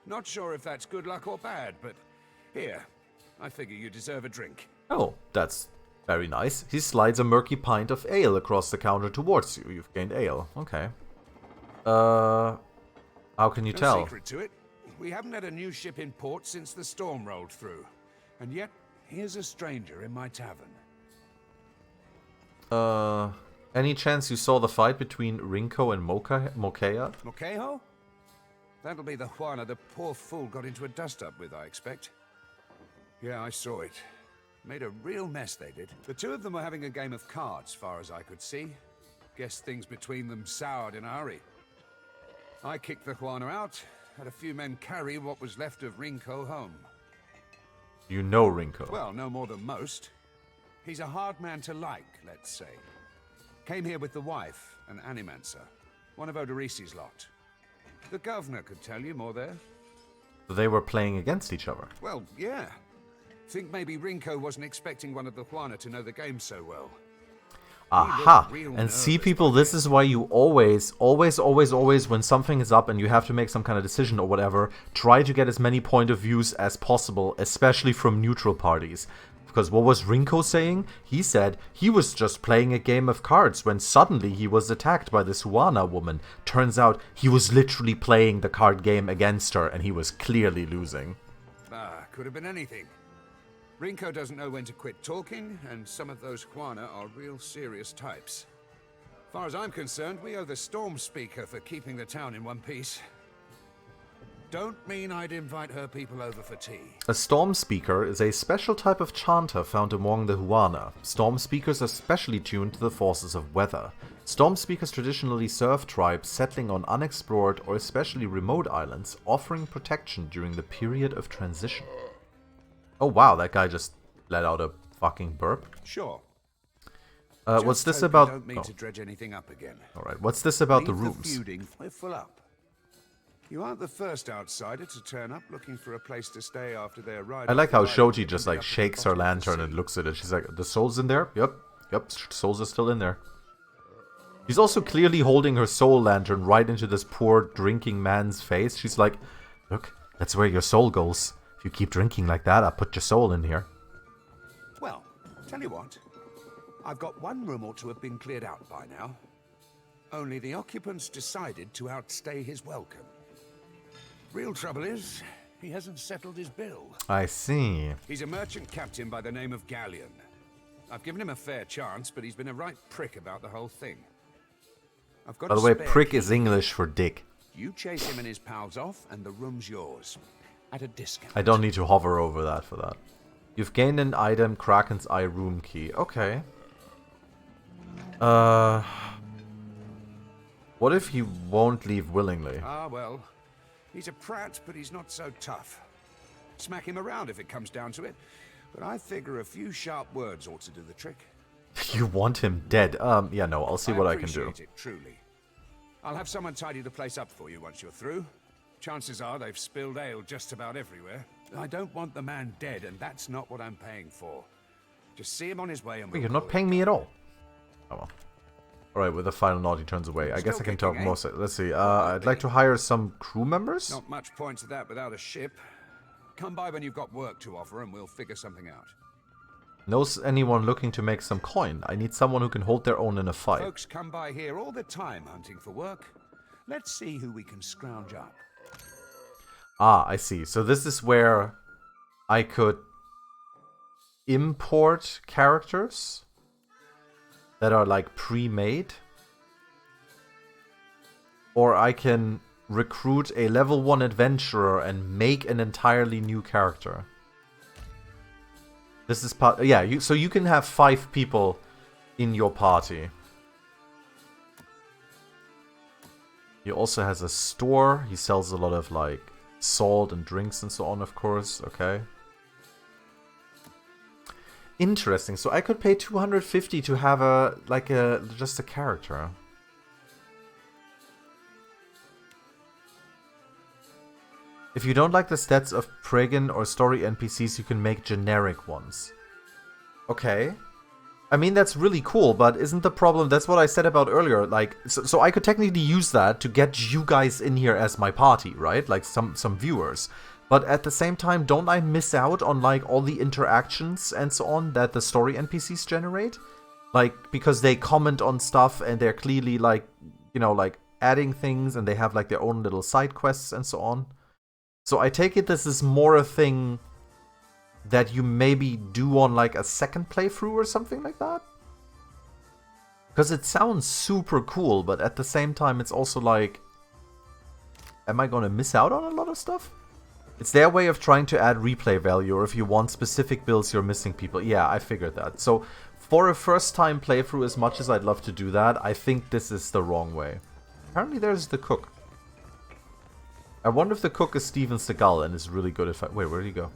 Not sure if that's good luck or bad, but here, I figure you deserve a drink. Oh, that's very nice. He slides a murky pint of ale across the counter towards you. You've gained ale. Okay. How can you tell? No secret to it. We haven't had a new ship in port since the storm rolled through. And yet, here's a stranger in my tavern. Any chance you saw the fight between Rinko and Mokeha? Mokeho? That'll be the Juana the poor fool got into a dust-up with, I expect. Yeah, I saw it. Made a real mess, they did. The two of them were having a game of cards, far as I could see. Guess things between them soured in a hurry. I kicked the Juana out, had a few men carry what was left of Rinko home. You know Rinko. Well, no more than most. He's a hard man to like, let's say. Came here with the wife, an animancer, one of Odorisi's lot. The governor could tell you more there. They were playing against each other. Well, yeah. Think maybe Rinko wasn't expecting one of the Juana to know the game so well. Aha! And see, people, this is why you always, when something is up and you have to make some kind of decision or whatever, try to get as many point of views as possible, especially from neutral parties. Because what was Rinko saying? He said he was just playing a game of cards when suddenly he was attacked by this Juana woman. Turns out he was literally playing the card game against her and he was clearly losing. Could have been anything. Rinko doesn't know when to quit talking, and some of those Juana are real serious types. As far as I'm concerned, we owe the Storm Speaker for keeping the town in one piece. Don't mean I'd invite her people over for tea. A Storm Speaker is a special type of chanter found among the Juana. Storm Speakers are specially tuned to the forces of weather. Storm Speakers traditionally serve tribes settling on unexplored or especially remote islands, offering protection during the period of transition. Oh wow, that guy just let out a fucking burp. Sure. What's this about? Don't mean to dredge anything up again. Alright, what's this about the Leave rooms? Feuding. We're full up. You aren't the first outsider to turn up looking for a place to stay after their ride. I like how Shoji just like shakes her lantern and looks at it. She's like, the soul's in there? Yep, soul's are still in there. She's also clearly holding her soul lantern right into this poor drinking man's face. She's like, look, that's where your soul goes. If you keep drinking like that, I'll put your soul in here. Well, tell you what. I've got one room or two have been cleared out by now. Only the occupants decided to outstay his welcome. Real trouble is, he hasn't settled his bill. I see. He's a merchant captain by the name of Galleon. I've given him a fair chance, but he's been a right prick about the whole thing. I've got By the way, prick is English for dick. You chase him and his pals off, and the room's yours. At a discount. I don't need to hover over that for that. You've gained an item, Kraken's Eye room key. Okay. What if he won't leave willingly? Ah, well. He's a prat, but he's not so tough. Smack him around if it comes down to it. But I figure a few sharp words ought to do the trick. You want him dead? Yeah, no, I'll see what I can do. It, truly. I'll have someone tidy the place up for you once you're through. Chances are they've spilled ale just about everywhere. I don't want the man dead, and that's not what I'm paying for. Just see him on his way and Wait, you're not paying me at all. Oh well. Alright, with the final nod, he turns away. I guess I can talk more. Let's see. I'd like to hire some crew members. Not much point to that without a ship. Come by when you've got work to offer and we'll figure something out. Knows anyone looking to make some coin? I need someone who can hold their own in a fight. Folks come by here all the time hunting for work. Let's see who we can scrounge up. Ah, I see. So this is where I could import characters that are like pre-made. Or I can recruit a level 1 adventurer and make an entirely new character. This is part. Yeah, so you can have 5 people in your party. He also has a store. He sells a lot of like salt and drinks and so on, of course. Okay. Interesting. So I could pay 250 to have just a character. If you don't like the stats of Pragan or story NPCs, you can make generic ones. Okay. I mean, that's really cool, but isn't the problem... That's what I said about earlier. Like, so I could technically use that to get you guys in here as my party, right? Like, some viewers. But at the same time, don't I miss out on, like, all the interactions and so on that the story NPCs generate? Like, because they comment on stuff and they're clearly, like, you know, like, adding things and they have, like, their own little side quests and so on. So I take it this is more a thing that you maybe do on like a second playthrough or something like that? Because it sounds super cool, but at the same time it's also like, am I gonna miss out on a lot of stuff? It's their way of trying to add replay value, or if you want specific builds you're missing people. Yeah, I figured that. So for a first time playthrough, as much as I'd love to do that, I think this is the wrong way. Apparently there's the cook. I wonder if the cook is Steven Seagal and is really good if I... Wait, where did he go?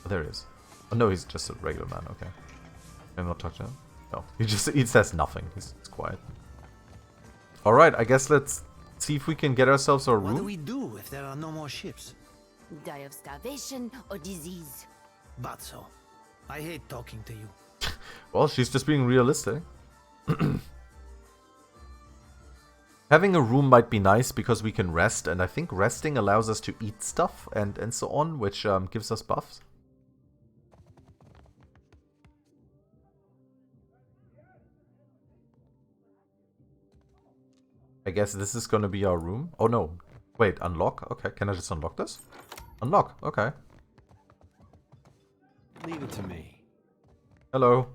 Oh, there he is. Oh, no, he's just a regular man. Okay. I'm not talking to him. No, he says nothing. He's quiet. Alright, I guess let's see if we can get ourselves a room. What do we do if there are no more ships? Die of starvation or disease. But so. I hate talking to you. Well, she's just being realistic. Having a room might be nice because we can rest, and I think resting allows us to eat stuff and so on, which gives us buffs. I guess this is gonna be our room. Oh no. Wait, unlock? Okay, can I just unlock this? Unlock, okay. Leave it to me. Hello.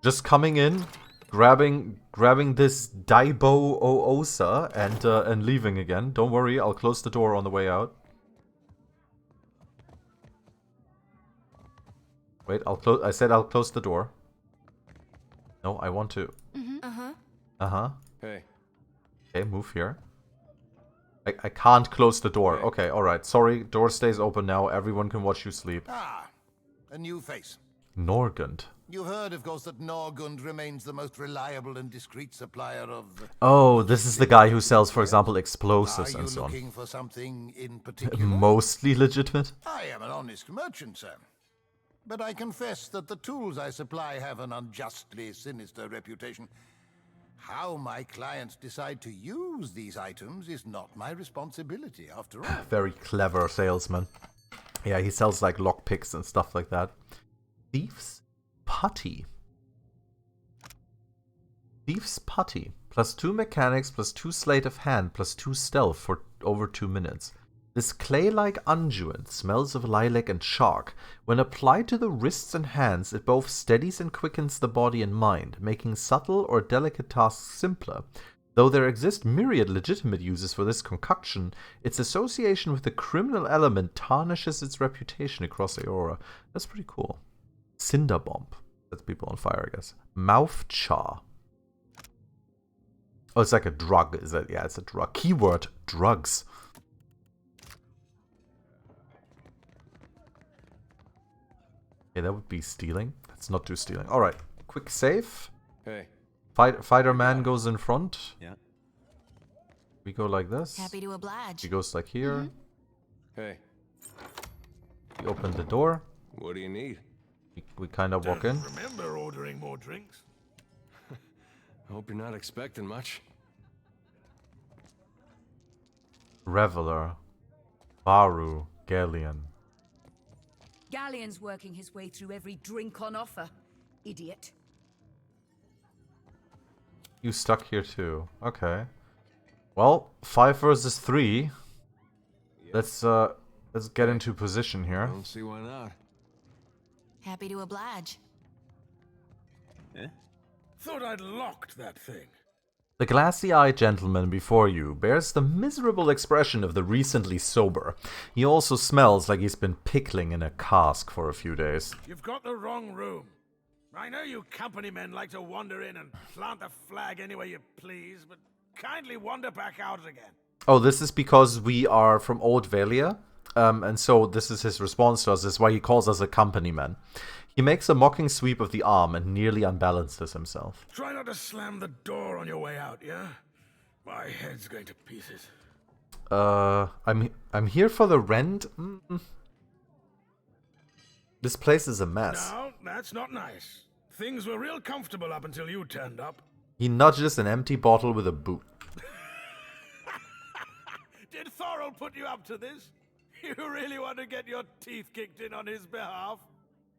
Just coming in, grabbing this Daibo Oosa and leaving again. Don't worry, I'll close the door on the way out. Wait, I said I'll close the door. No, I want to. Uh-huh. Hey. Okay, move here. I can't close the door. Okay, alright. Sorry, door stays open now. Everyone can watch you sleep. Ah, a new face. Norgund. You've heard, of course, that Norgund remains the most reliable and discreet supplier of... Oh, this is the guy who sells, for example, explosives and so on. Are you looking for something in particular? Mostly legitimate? I am an honest merchant, sir. But I confess that the tools I supply have an unjustly sinister reputation. How my clients decide to use these items is not my responsibility, after all. Very clever salesman. Yeah, he sells like lockpicks and stuff like that. Thief's Putty. Thief's Putty. +2 mechanics, +2 sleight of hand, +2 stealth for over 2 minutes. This clay-like unguent smells of lilac and chalk. When applied to the wrists and hands, it both steadies and quickens the body and mind, making subtle or delicate tasks simpler. Though there exist myriad legitimate uses for this concoction, its association with the criminal element tarnishes its reputation across the aura. That's pretty cool. Cinder Bomb. Sets people on fire, I guess. Mouth Char. Oh, it's like a drug. Is that? Yeah, it's a drug. Keyword, drugs. Okay, that would be stealing. Let's not do stealing. Alright, quick save. Hey. Fighter man goes in front. Yeah. We go like this. Happy to oblige. He goes like here. Hey. We open the door. What do you need? We kind of walk in. Remember ordering more drinks? I hope you're not expecting much. Reveler. Baru. Galleon. Galleon's working his way through every drink on offer. Idiot. You stuck here too. Okay. Well, 5 versus 3. Let's get into position here. Don't see why not. Happy to oblige. Eh? Thought I'd locked that thing. The glassy-eyed gentleman before you bears the miserable expression of the recently sober. He also smells like he's been pickling in a cask for a few days. You've got the wrong room. I know you company men like to wander in and plant the flag any way you please, but kindly wander back out again. Oh, this is because we are from Old Valia, and so this is his response to us. This is why he calls us a company man. He makes a mocking sweep of the arm and nearly unbalances himself. Try not to slam the door on your way out, yeah? My head's going to pieces. I'm here for the rent. This place is a mess. No, that's not nice. Things were real comfortable up until you turned up. He nudges an empty bottle with a boot. Did Thorol put you up to this? You really want to get your teeth kicked in on his behalf?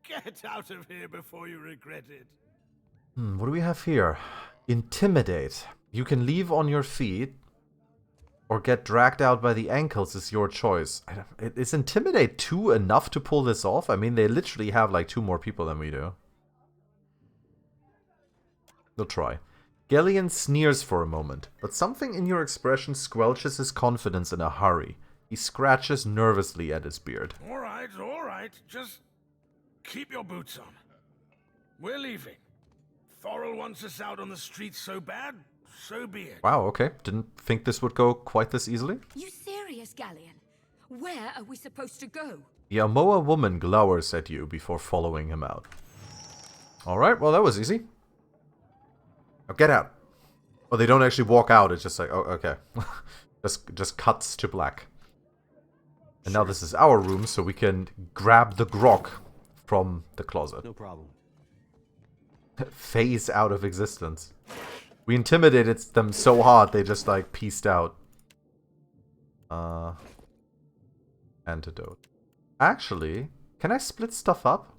Get out of here before you regret it. What do we have here? Intimidate. You can leave on your feet or get dragged out by the ankles is your choice. Is Intimidate 2 enough to pull this off? I mean, they literally have like 2 more people than we do. They'll try. Galleon sneers for a moment, but something in your expression squelches his confidence in a hurry. He scratches nervously at his beard. All right. Just keep your boots on. We're leaving. Thorol wants us out on the streets so bad, so be it. Wow, okay. Didn't think this would go quite this easily. You serious, Galleon? Where are we supposed to go? The Amoa woman glowers at you before following him out. Alright, well that was easy. Now get out. Oh, they don't actually walk out, it's just like, oh, okay. just cuts to black. And now this is our room, so we can grab the grog from the closet. No problem. Phase out of existence. We intimidated them so hard, they just like pieced out. Antidote. Actually, can I split stuff up?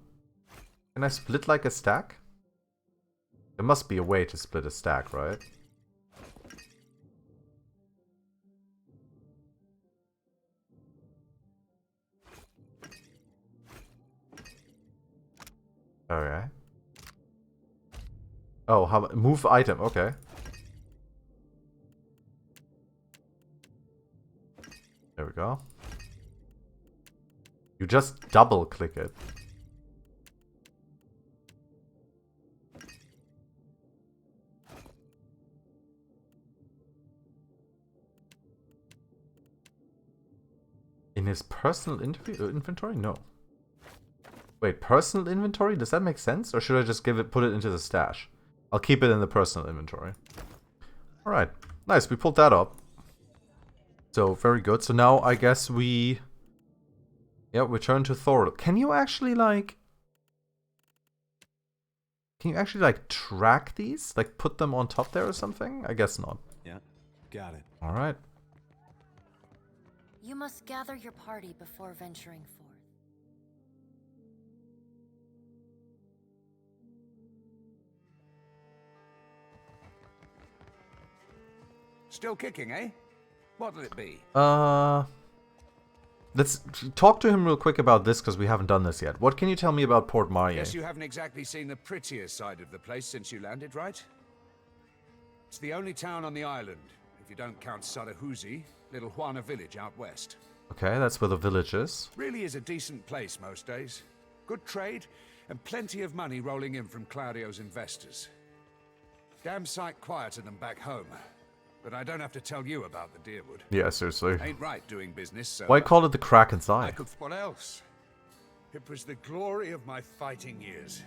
Can I split like a stack? There must be a way to split a stack, right? Okay. Oh, how move item, okay. There we go. You just double click it. In his personal inventory? No. Wait, personal inventory? Does that make sense? Or should I just put it into the stash? I'll keep it in the personal inventory. Alright. Nice, we pulled that up. So, very good. So now I guess we... Yeah, return to Thorol. Can you actually, like... Can you actually, like, track these? Like, put them on top there or something? I guess not. Yeah, got it. Alright. You must gather your party before venturing forth. Still kicking, eh? What'll it be? Let's talk to him real quick about this, because we haven't done this yet. What can you tell me about Port Marie? Guess you haven't exactly seen the prettier side of the place since you landed, right? It's the only town on the island, if you don't count Sarahuzi, little Juana village out west. Okay, that's where the village is. Really is a decent place most days. Good trade, and plenty of money rolling in from Claudio's investors. Damn sight quieter than back home. But I don't have to tell you about the Deerwood. Yeah, seriously. Ain't right doing business, so... Why call it the Kraken's Eye? What else? It was the glory of my fighting years.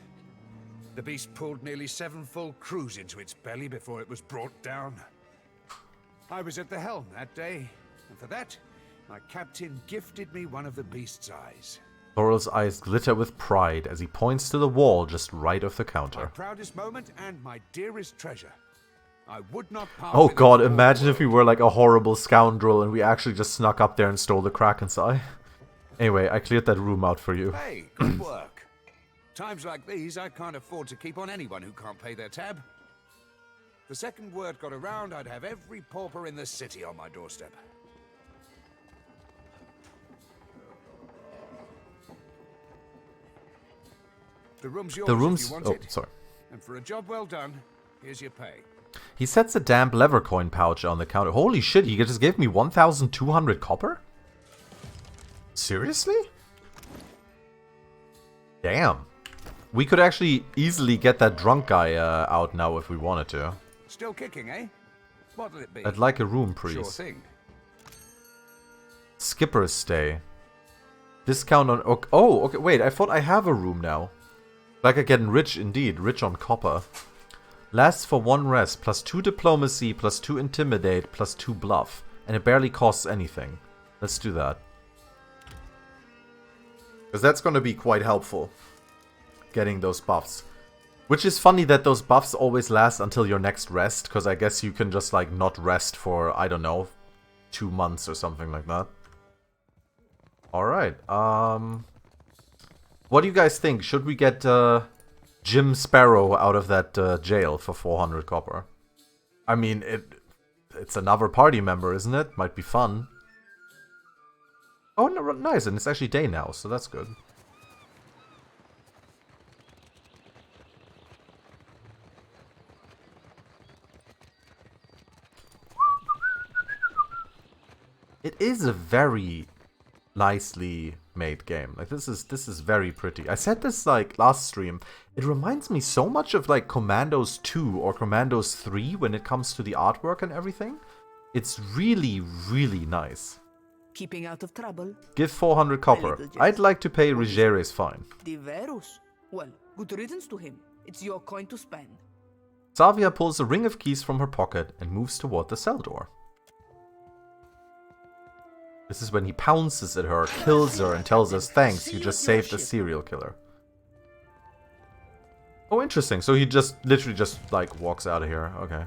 The beast pulled nearly 7 full crews into its belly before it was brought down. I was at the helm that day, and for that, my captain gifted me one of the beast's eyes. Thoral's eyes glitter with pride as he points to the wall just right of the My counter. proudest moment and my dearest treasure. I would not part Oh with it god, for imagine the if we were like a horrible scoundrel and we actually just snuck up there and stole the Kraken's Eye. Anyway, I cleared that room out for you. Hey, good work. Times like these, I can't afford to keep on anyone who can't pay their tab. The second word got around, I'd have every pauper in the city on my doorstep. The room's yours if you want it. Sorry. And for a job well done, here's your pay. He sets a damp lever coin pouch on the counter. Holy shit, he just gave me 1,200 copper? Seriously? Damn. We could actually easily get that drunk guy out now if we wanted to. Still kicking, eh? What'll it be? I'd like a room, please. Sure thing. Skipper's stay. Discount on... Oh, okay, wait, I thought I have a room now. Like I'm getting rich indeed, rich on copper. Lasts for 1 rest, plus 2 diplomacy, plus 2 intimidate, plus 2 bluff. And it barely costs anything. Let's do that. Because that's going to be quite helpful. Getting those buffs. Which is funny that those buffs always last until your next rest. Because I guess you can just like not rest for, I don't know, 2 months or something like that. Alright. What do you guys think? Should we get Jim Sparrow out of that jail for 400 copper? I mean, it's another party member, isn't it? Might be fun. Oh, no, nice, and it's actually day now, so that's good. It is a very nicely made game. Like this is very pretty. I said this like last stream. It reminds me so much of like Commandos 2 or Commandos 3 when it comes to the artwork and everything. It's really, really nice. Keeping out of trouble. Give 400 copper. I'd like to pay Ruggiere's fine. Diverus. Well, good riddance to him. It's your coin to spend. Xavier pulls a ring of keys from her pocket and moves toward the cell door. This is when he pounces at her, kills her, and tells us, thanks, you just saved a serial killer. Oh, interesting. So he just, literally just, like, walks out of here. Okay.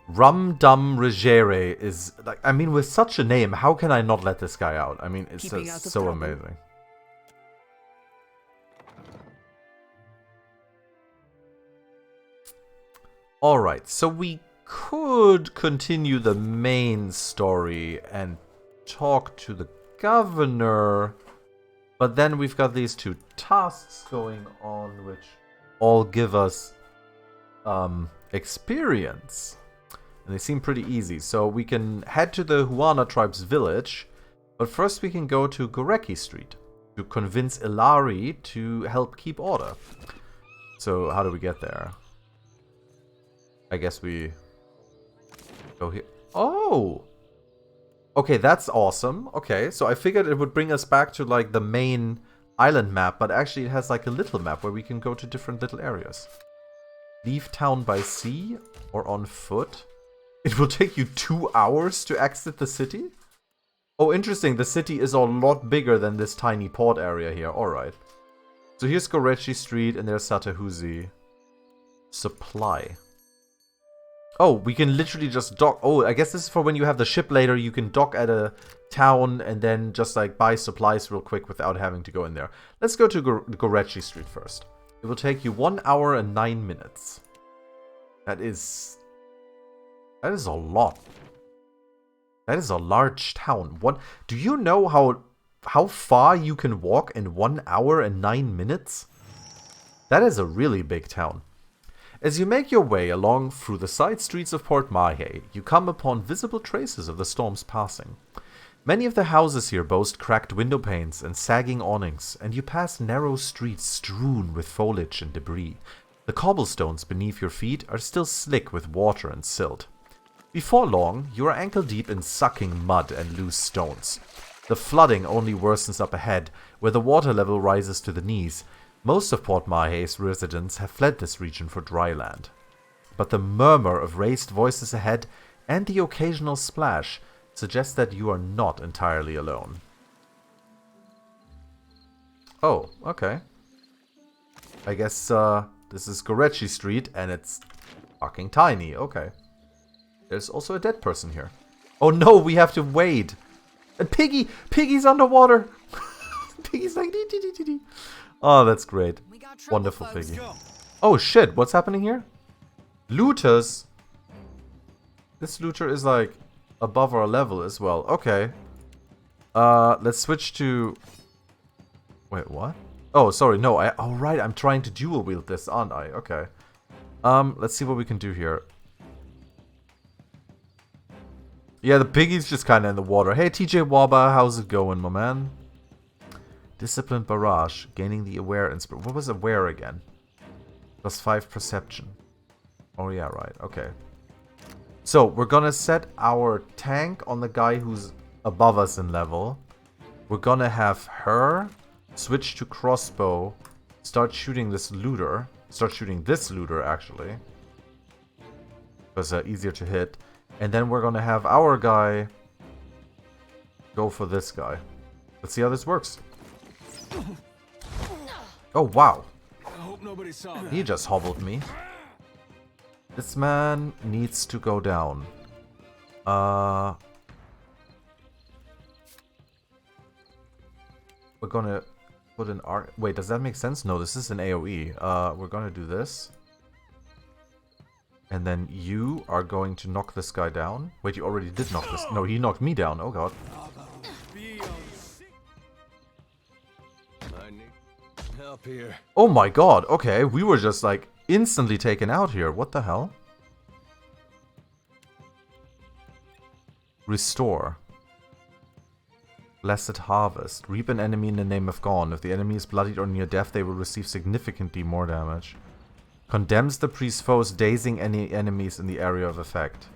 Rum Dum Ruggiere is, like, I mean, with such a name, how can I not let this guy out? I mean, it's just so amazing. Alright, so we could continue the main story and talk to the governor, but then we've got these 2 tasks going on which all give us experience, and they seem pretty easy. So we can head to the Huana tribe's village, but first we can go to Goreki Street to convince Ilari to help keep order. So how do we get there? I guess we go here. Oh! Okay, that's awesome. Okay, so I figured it would bring us back to like the main island map, but actually it has like a little map where we can go to different little areas. Leave town by sea or on foot. It will take you 2 hours to exit the city? Oh, interesting. The city is a lot bigger than this tiny port area here. Alright. So here's Gorechi Street and there's Satahuzi. Supply. Oh, we can literally just dock. Oh, I guess this is for when you have the ship later. You can dock at a town and then just like buy supplies real quick without having to go in there. Let's go to Gorechi Street first. It will take you 1 hour and 9 minutes. That is a lot. That is a large town. What do you know how far you can walk in 1 hour and 9 minutes? That is a really big town. As you make your way along through the side streets of Port Mahé, you come upon visible traces of the storm's passing. Many of the houses here boast cracked window panes and sagging awnings, and you pass narrow streets strewn with foliage and debris. The cobblestones beneath your feet are still slick with water and silt. Before long, you are ankle-deep in sucking mud and loose stones. The flooding only worsens up ahead, where the water level rises to the knees. Most of Port Mahé's residents have fled this region for dry land. But the murmur of raised voices ahead and the occasional splash suggest that you are not entirely alone. Oh, okay. I guess this is Gorechi Street and it's fucking tiny. Okay. There's also a dead person here. Oh no, we have to wade. And Piggy's underwater. Piggy's like dee dee dee dee dee. Oh, that's great. Wonderful Piggy. Oh shit, what's happening here? Looters. This looter is like above our level as well. Okay. Let's switch to... Wait, what? Oh, sorry, no. Oh, right, I'm trying to dual wield this, aren't I? Okay. Let's see what we can do here. Yeah, the Piggy's just kind of in the water. Hey, TJ Waba, how's it going, my man? Disciplined Barrage, gaining the Aware Inspiration. What was Aware again? +5 Perception. Oh yeah, right, okay. So, we're gonna set our tank on the guy who's above us in level. We're gonna have her switch to crossbow, start shooting this looter. Start shooting this looter, actually. Because easier to hit. And then we're gonna have our guy go for this guy. Let's see how this works. Oh, wow. I hope nobody saw that. He just hobbled me. This man needs to go down. We're gonna put an arc. Wait, does that make sense? No, this is an AoE. We're gonna do this. And then you are going to knock this guy down. Wait, you already did knock this. No, he knocked me down. Oh, God. I need help here. Oh, my God. Okay, we were just, like, instantly taken out here. What the hell? Restore. Blessed Harvest. Reap an enemy in the name of Gone. If the enemy is bloodied or near death, they will receive significantly more damage. Condemns the priest's foes, dazing any enemies in the area of effect.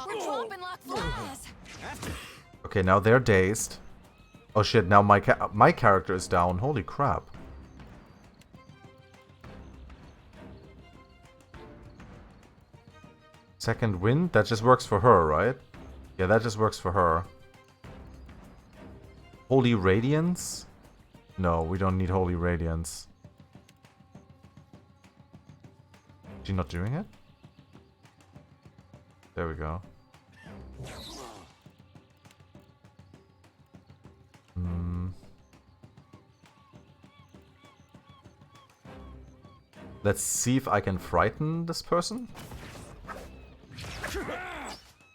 We're dropping like flies. Okay, now they're dazed. Oh shit, now my character is down. Holy crap. Second wind? That just works for her, right? Yeah, that just works for her. Holy Radiance? No, we don't need Holy Radiance. Is she not doing it? There we go. Let's see if I can frighten this person.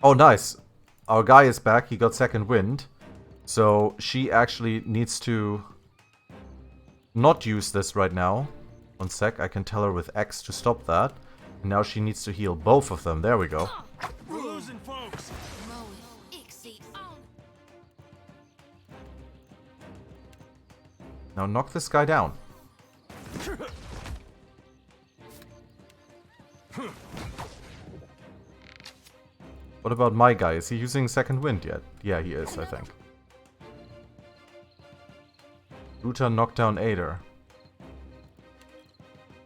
Oh, nice. Our guy is back. He got second wind. So she actually needs to not use this right now. One sec. I can tell her with X to stop that. And now she needs to heal both of them. There we go. We're losing folks. Now knock this guy down. What about my guy? Is he using second wind yet? Yeah, he is, I think. Looter knockdown Aider.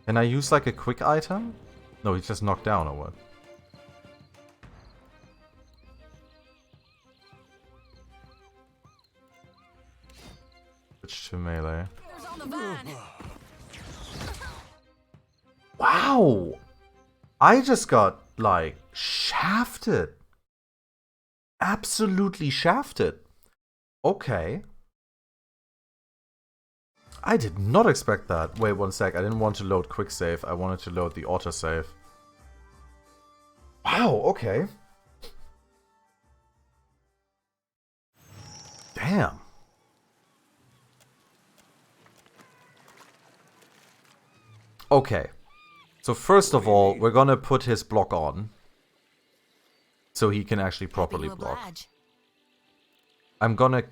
Can I use like a quick item? No, he's just knocked down or what? Switch to melee. Wow! I just got, like, shafted. Absolutely shafted. Okay. I did not expect that. Wait one sec, I didn't want to load quick save. I wanted to load the autosave. Wow, okay. Damn. Okay. So first of all, we're gonna put his block on. So he can actually properly block. I'm gonna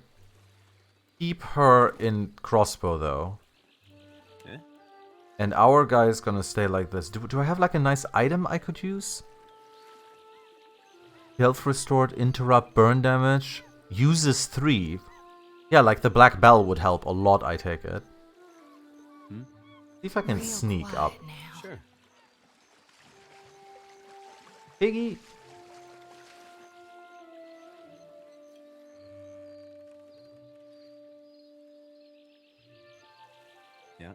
keep her in crossbow though. Eh? And our guy is gonna stay like this. Do I have like a nice item I could use? Health restored, interrupt, burn damage. Uses 3. Yeah, like the black bell would help a lot, I take it. See if I can sneak up. Sure. Piggy! Yeah.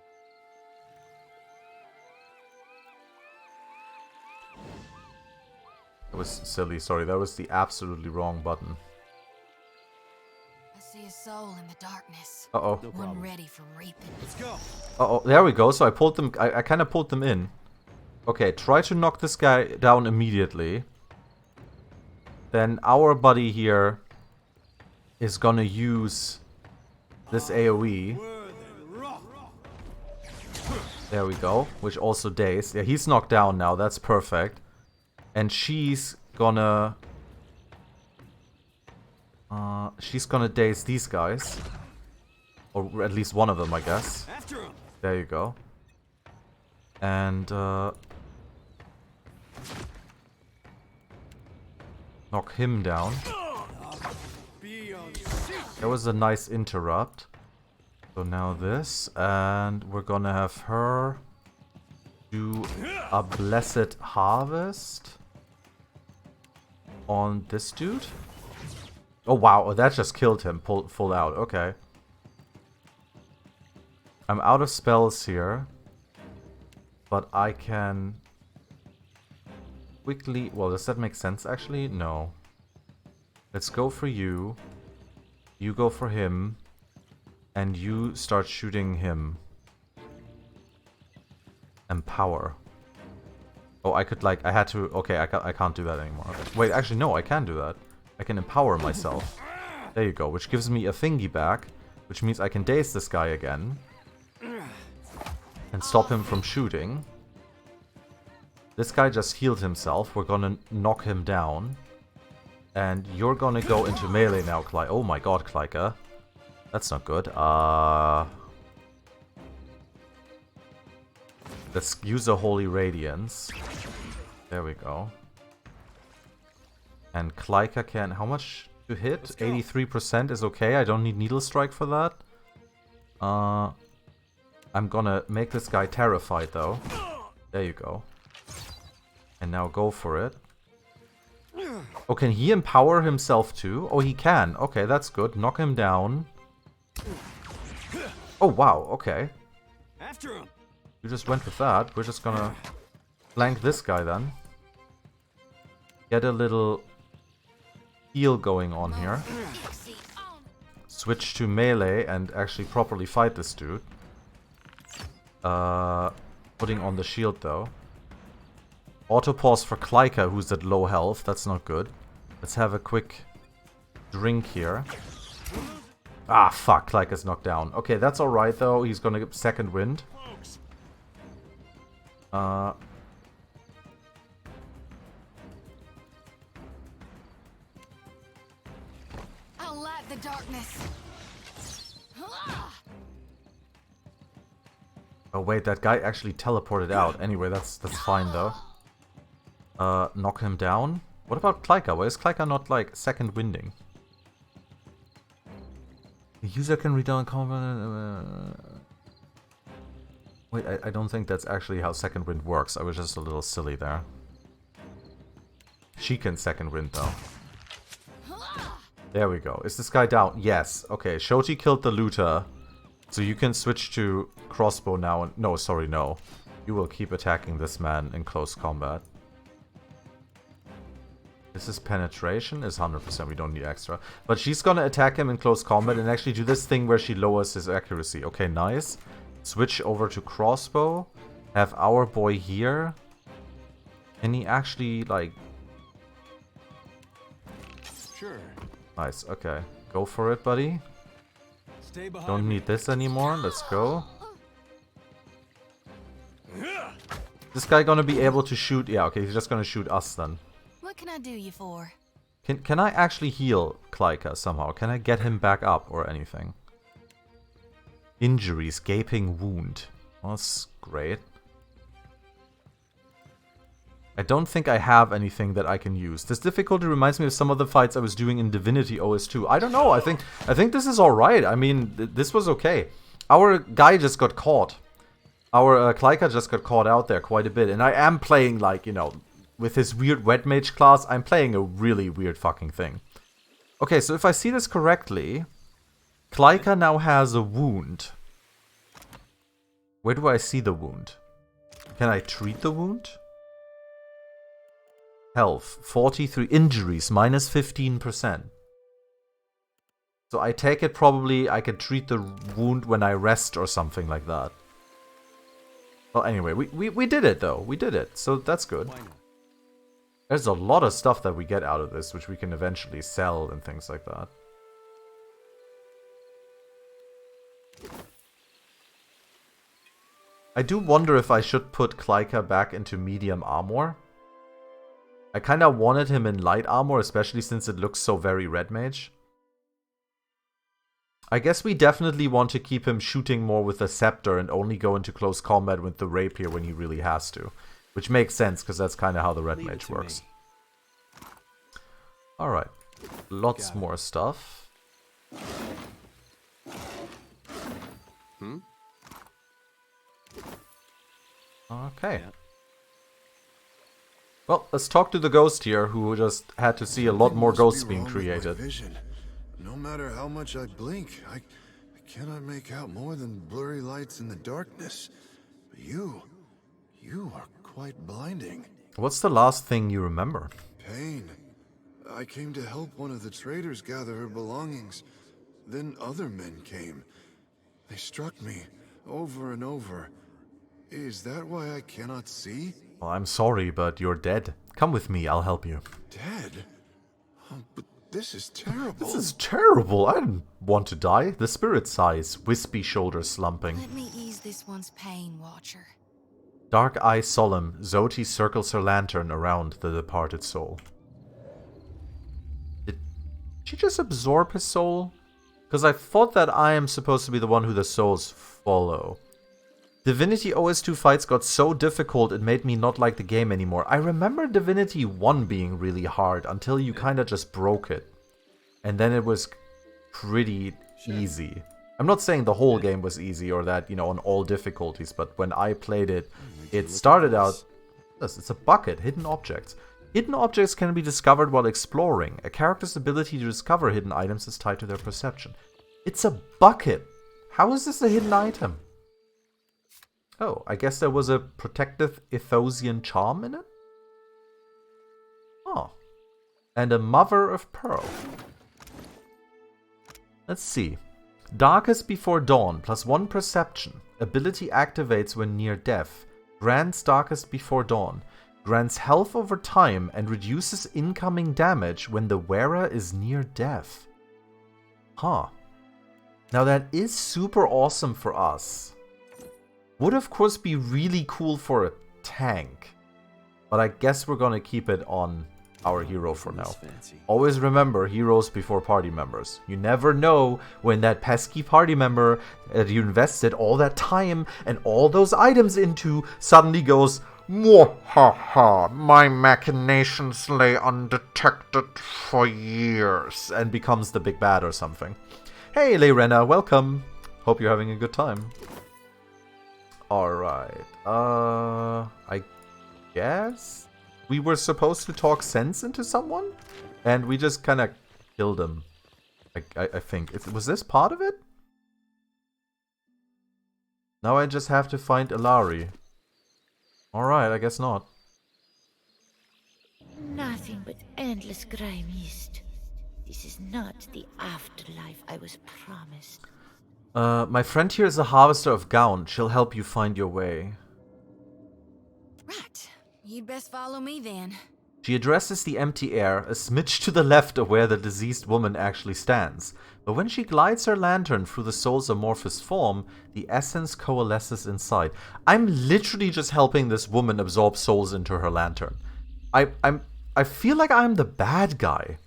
That was silly, sorry. That was the absolutely wrong button. I see a soul in the darkness. Uh-oh. One ready for reaping. Let's go. Uh-oh, there we go. So I pulled them, I kind of pulled them in. Okay, try to knock this guy down immediately. Then our buddy here is gonna use this AoE. There we go, which also dazed. Yeah, he's knocked down now, that's perfect. And she's gonna daze these guys. Or at least one of them, I guess. There you go. And knock him down. That was a nice interrupt. So now this, and we're gonna have her do a blessed harvest on this dude. Oh wow, oh, that just killed him, full out, okay. I'm out of spells here, but I can quickly, well, does that make sense actually? No. Let's go for you. You go for him. And you start shooting him. Empower. Oh, I could like, I had to, okay, I can't do that anymore. Okay. Wait, actually no, I can do that. I can empower myself. There you go, which gives me a thingy back. Which means I can daze this guy again. And stop him from shooting. This guy just healed himself. We're gonna knock him down. And you're gonna go into melee now, Klyka. Oh my god, Klyka. That's not good. Let's use a Holy Radiance. There we go. And Klyka can... How much to hit? 83% is okay. I don't need Needle Strike for that. I'm gonna make this guy terrified though. There you go. And now go for it. Oh, can he empower himself too? Oh, he can. Okay, that's good. Knock him down. Oh, wow. Okay. After him. You just went with that. We're just gonna flank this guy then. Get a little heal going on here. Switch to melee and actually properly fight this dude. Putting on the shield though. Auto pause for Klyka, who's at low health. That's not good. Let's have a quick drink here. Ah, fuck. Klyka's knocked down. Okay, that's alright though. He's gonna get second wind. I'll light the darkness. Oh wait, that guy actually teleported out. Anyway, that's fine though. Knock him down. What about Klyka? Why is Klyka not like second winding? The user can read down combat. Wait, I don't think that's actually how second wind works. I was just a little silly there. She can second wind though. There we go. Is this guy down? Yes. Okay, Shoti killed the looter. So you can switch to crossbow now. No, sorry, no. You will keep attacking this man in close combat. This is penetration, is 100%, we don't need extra. But she's gonna attack him in close combat and actually do this thing where she lowers his accuracy. Okay, nice. Switch over to crossbow. Have our boy here. Can he actually, like... Sure. Nice, okay. Go for it, buddy. Stay behind Don't need this anymore, let's go. This guy gonna be able to shoot... Yeah, okay, he's just gonna shoot us then. What can I do you for? Can I actually heal Klyka somehow? Can I get him back up or anything? Injuries, gaping wound. Well, that's great. I don't think I have anything that I can use. This difficulty reminds me of some of the fights I was doing in Divinity OS2. I don't know, I think this is alright. I mean, this was okay. Our guy just got caught. Our Klyka just got caught out there quite a bit. And I am playing, like, you know, with his weird wet mage class, I'm playing a really weird fucking thing. Okay, so if I see this correctly, Klyka now has a wound. Where do I see the wound? Can I treat the wound? Health, 43. Injuries, minus 15%. So I take it probably I can treat the wound when I rest or something like that. Well, anyway, we did it though. We did it, so that's good. There's a lot of stuff that we get out of this, which we can eventually sell and things like that. I do wonder if I should put Klyka back into medium armor. I kinda wanted him in light armor, especially since it looks so very red mage. I guess we definitely want to keep him shooting more with the scepter and only go into close combat with the rapier when he really has to. Which makes sense, because that's kind of how the red mage works. Alright. Lots more stuff. Okay. Well, let's talk to the ghost here, who just had to see a lot more ghosts being created. No matter how much I blink, I cannot make out more than blurry lights in the darkness. But you are quite blinding. What's the last thing you remember? Pain. I came to help one of the traders gather her belongings. Then other men came. They struck me over and over. Is that why I cannot see? Well, I'm sorry, but you're dead. Come with me, I'll help you. Dead? Oh, but this is terrible. This is terrible. I didn't want to die. The spirit sighs, wispy shoulders slumping. Let me ease this one's pain, Watcher. Dark eye solemn, Zoti circles her lantern around the departed soul. Did she just absorb his soul? Because I thought that I am supposed to be the one who the souls follow. Divinity OS2 fights got so difficult it made me not like the game anymore. I remember Divinity 1 being really hard until you kinda just broke it. And then it was pretty easy. I'm not saying the whole game was easy or that, you know, on all difficulties, but when I played it, it started out... It's a bucket, hidden objects. Hidden objects can be discovered while exploring. A character's ability to discover hidden items is tied to their perception. It's a bucket! How is this a hidden item? Oh, I guess there was a protective Ethosian charm in it? Oh. And a mother of pearl. Let's see. Darkest before dawn, +1 perception. Ability activates when near death. Grants darkest before dawn. Grants health over time and reduces incoming damage when the wearer is near death. Huh. Now that is super awesome for us. Would of course be really cool for a tank. But I guess we're gonna keep it on our hero for now. Always remember, heroes before party members. You never know when that pesky party member that you invested all that time and all those items into suddenly goes, "Mwahaha, my machinations lay undetected for years," and becomes the big bad or something. Hey, Leyrena, welcome. Hope you're having a good time. Alright, I guess we were supposed to talk sense into someone? And we just kind of killed him. I think. Was this part of it? Now I just have to find Ilari. Alright, I guess not. Nothing but endless grey mist. This is not the afterlife I was promised. My friend here is a harvester of gown. She'll help you find your way. Right. You'd best follow me then. She addresses the empty air, a smidge to the left of where the deceased woman actually stands. But when she glides her lantern through the soul's amorphous form, the essence coalesces inside. I'm literally just helping this woman absorb souls into her lantern. I feel like I'm the bad guy.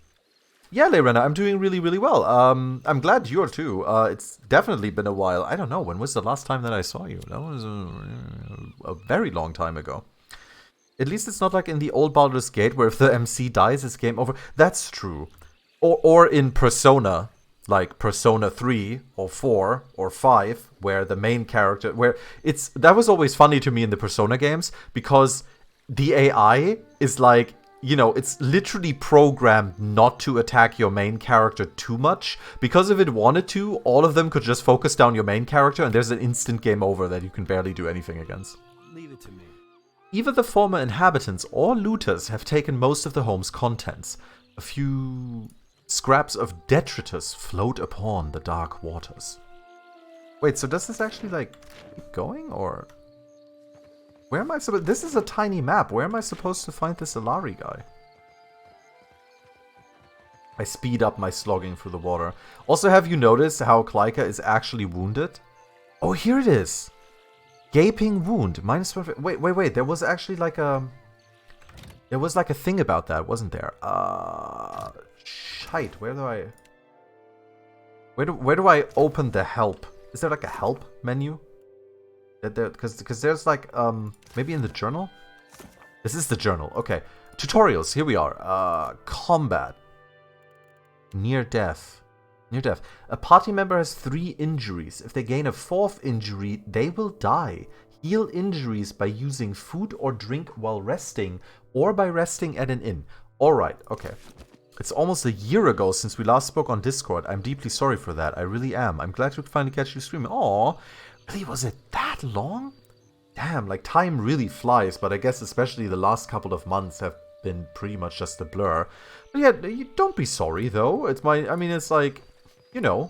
Yeah, Leirena, I'm doing really, really well. I'm glad you're too. It's definitely been a while. I don't know, when was the last time that I saw you? That was a very long time ago. At least it's not like in the old Baldur's Gate where if the MC dies, it's game over. That's true. Or in Persona, like Persona 3 or 4 or 5, where the main character, that was always funny to me in the Persona games, because the AI is like, you know, it's literally programmed not to attack your main character too much, because if it wanted to, all of them could just focus down your main character and there's an instant game over that you can barely do anything against. Leave it to me. Either the former inhabitants or looters have taken most of the home's contents. A few scraps of detritus float upon the dark waters. Wait, so does this actually, like, keep going, or... Where am I supposed... This is a tiny map. Where am I supposed to find this Alari guy? I speed up my slogging through the water. Also, have you noticed how Klyka is actually wounded? Oh, here it is! Gaping wound. -1. Wait. There was actually like a... There was like a thing about that, wasn't there? Shite. Where do I... Where do I open the help? Is there like a help menu? Because there's like... Maybe in the journal? This is the journal. Okay. Tutorials. Here we are. Combat. Near death. Near death. A party member has 3 injuries. If they gain a 4th injury, they will die. Heal injuries by using food or drink while resting, or by resting at an inn. Alright, okay. It's almost a year ago since we last spoke on Discord. I'm deeply sorry for that. I really am. I'm glad to finally catch you streaming. Aw, really, was it that long? Damn, like time really flies, but I guess especially the last couple of months have been pretty much just a blur. But yeah, you don't be sorry though. It's it's like... You know,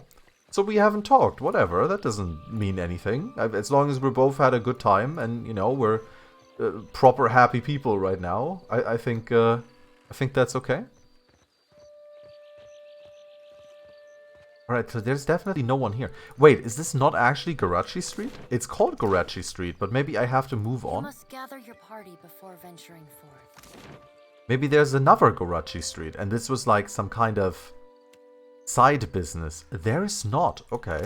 so we haven't talked, whatever, that doesn't mean anything. As long as we both had a good time and, you know, we're proper happy people right now, I think that's okay. Alright, so there's definitely no one here. Wait, is this not actually Garachi Street? It's called Garachi Street, but maybe I have to move on? You must gather your party before venturing forth. Maybe there's another Garachi Street, and this was like some kind of... side business. There is not. Okay.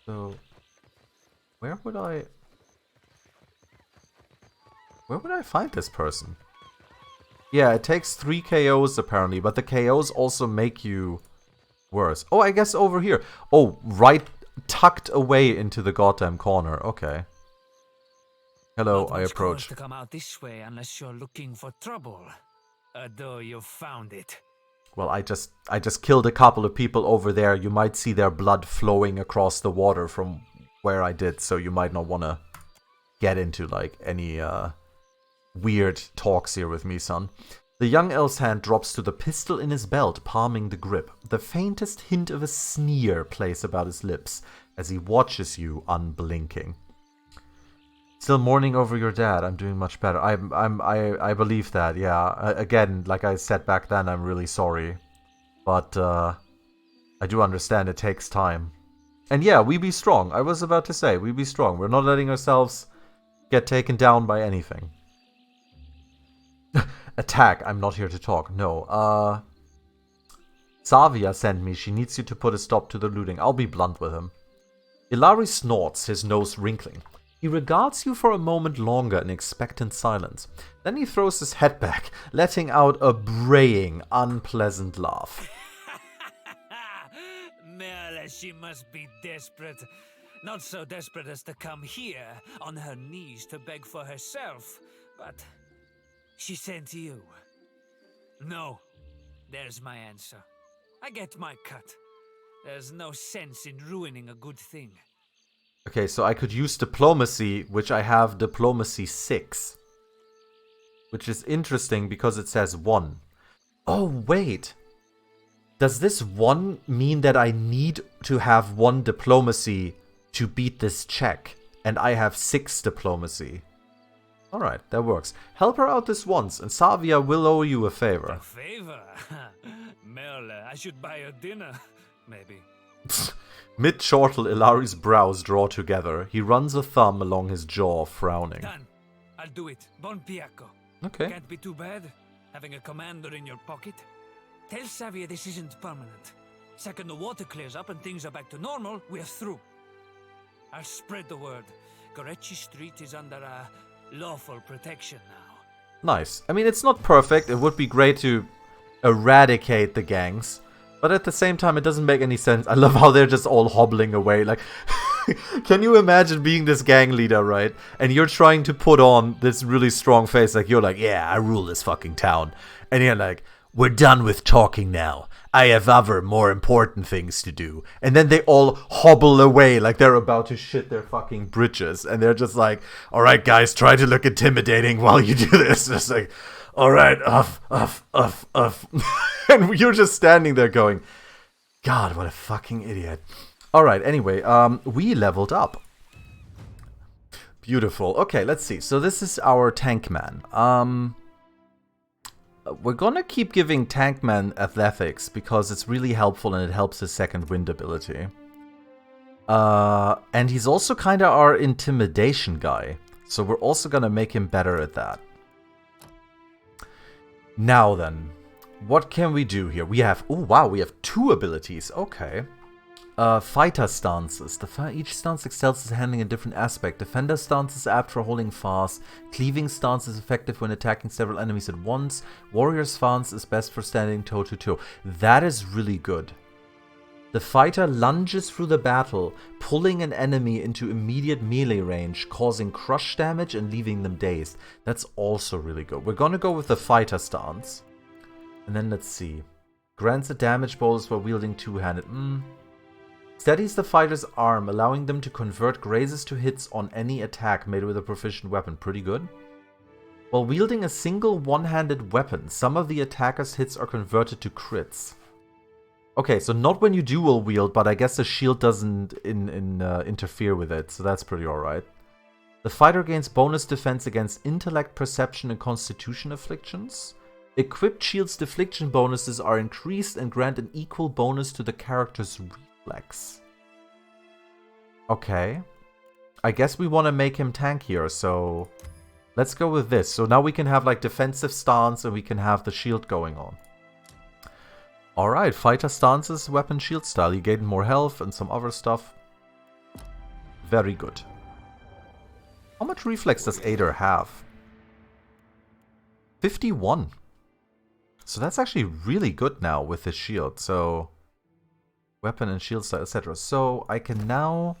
So, where would I find this person? Yeah, it takes 3 KOs apparently, but the KOs also make you worse. Oh, I guess over here. Oh, right, tucked away into the goddamn corner. Okay. Hello, I approach. To come out this way unless you're looking for trouble. Though you've found it. Well, I just killed a couple of people over there. You might see their blood flowing across the water from where I did, so you might not want to get into like any weird talks here with me, son. The young elf's hand drops to the pistol in his belt, palming the grip. The faintest hint of a sneer plays about his lips as he watches you unblinking. Still mourning over your dad. I'm doing much better. I believe that. Yeah. Again, like I said back then, I'm really sorry, but I do understand it takes time. And yeah, we be strong. I was about to say, we be strong. We're not letting ourselves get taken down by anything. Attack. I'm not here to talk. No. Savia sent me. She needs you to put a stop to the looting. I'll be blunt with him. Ilari snorts, his nose wrinkling. He regards you for a moment longer in expectant silence. Then he throws his head back, letting out a braying, unpleasant laugh. Merle, she must be desperate. Not so desperate as to come here, on her knees to beg for herself, but she sent you. No, there's my answer. I get my cut. There's no sense in ruining a good thing. Okay, so I could use diplomacy, which I have diplomacy 6. Which is interesting because it says 1. Oh, wait. Does this 1 mean that I need to have 1 diplomacy to beat this check? And I have 6 diplomacy. Alright, that works. Help her out this once, and Savia will owe you a favor. A favor? Merle, I should buy her dinner. Maybe. Mid-chortle, Ilari's brows draw together. He runs a thumb along his jaw, frowning. Done. I'll do it. Bon Piacco. Okay. Can't be too bad, having a commander in your pocket. Tell Savia this isn't permanent. Second the water clears up and things are back to normal, we're through. I'll spread the word. Gorechi Street is under lawful protection now. Nice. I mean, it's not perfect. It would be great to eradicate the gangs. But at the same time, it doesn't make any sense. I love how they're just all hobbling away. Like, can you imagine being this gang leader, right? And you're trying to put on this really strong face. Like, you're like, yeah, I rule this fucking town. And you're like, we're done with talking now. I have other, more important things to do. And then they all hobble away like they're about to shit their fucking britches. And they're just like, all right, guys, try to look intimidating while you do this. Just like, all right, uff. And you're just standing there going, God, what a fucking idiot. All right, anyway, we leveled up. Beautiful. Okay, let's see. So this is our tank man. We're gonna keep giving Tankman athletics because it's really helpful and it helps his second wind ability. And he's also kinda our intimidation guy. So we're also gonna make him better at that. Now then, what can we do here? We have, oh wow, we have 2 abilities. Okay. Fighter stances. Each stance excels at handling a different aspect. Defender stance is apt for holding fast. Cleaving stance is effective when attacking several enemies at once. Warrior stance is best for standing toe to toe. That is really good. The fighter lunges through the battle, pulling an enemy into immediate melee range, causing crush damage and leaving them dazed. That's also really good. We're gonna go with the fighter stance. And then let's see. Grants a damage bonus while wielding two-handed. Steadies the fighter's arm, allowing them to convert grazes to hits on any attack made with a proficient weapon. Pretty good. While wielding a single one-handed weapon, some of the attacker's hits are converted to crits. Okay, so not when you dual wield, but I guess the shield doesn't interfere with it, so that's pretty alright. The fighter gains bonus defense against intellect, perception, and constitution afflictions. Equipped shields' deflection bonuses are increased and grant an equal bonus to the character's reflex. Okay. I guess we want to make him tankier, so let's go with this. So now we can have like defensive stance and we can have the shield going on. Alright, fighter stances, weapon shield style. You gain more health and some other stuff. Very good. How much reflex does Ader have? 51. So that's actually really good now with his shield. So weapon and shield style, etc. So I can now...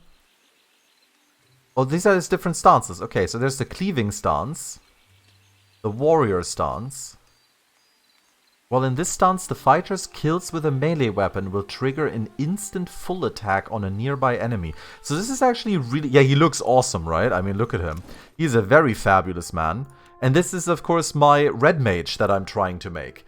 Oh, these are his different stances. Okay, so there's the cleaving stance. The warrior stance. Well, in this stance, the fighter's kills with a melee weapon will trigger an instant full attack on a nearby enemy. So this is actually really... Yeah, he looks awesome, right? I mean, look at him. He's a very fabulous man. And this is, of course, my red mage that I'm trying to make.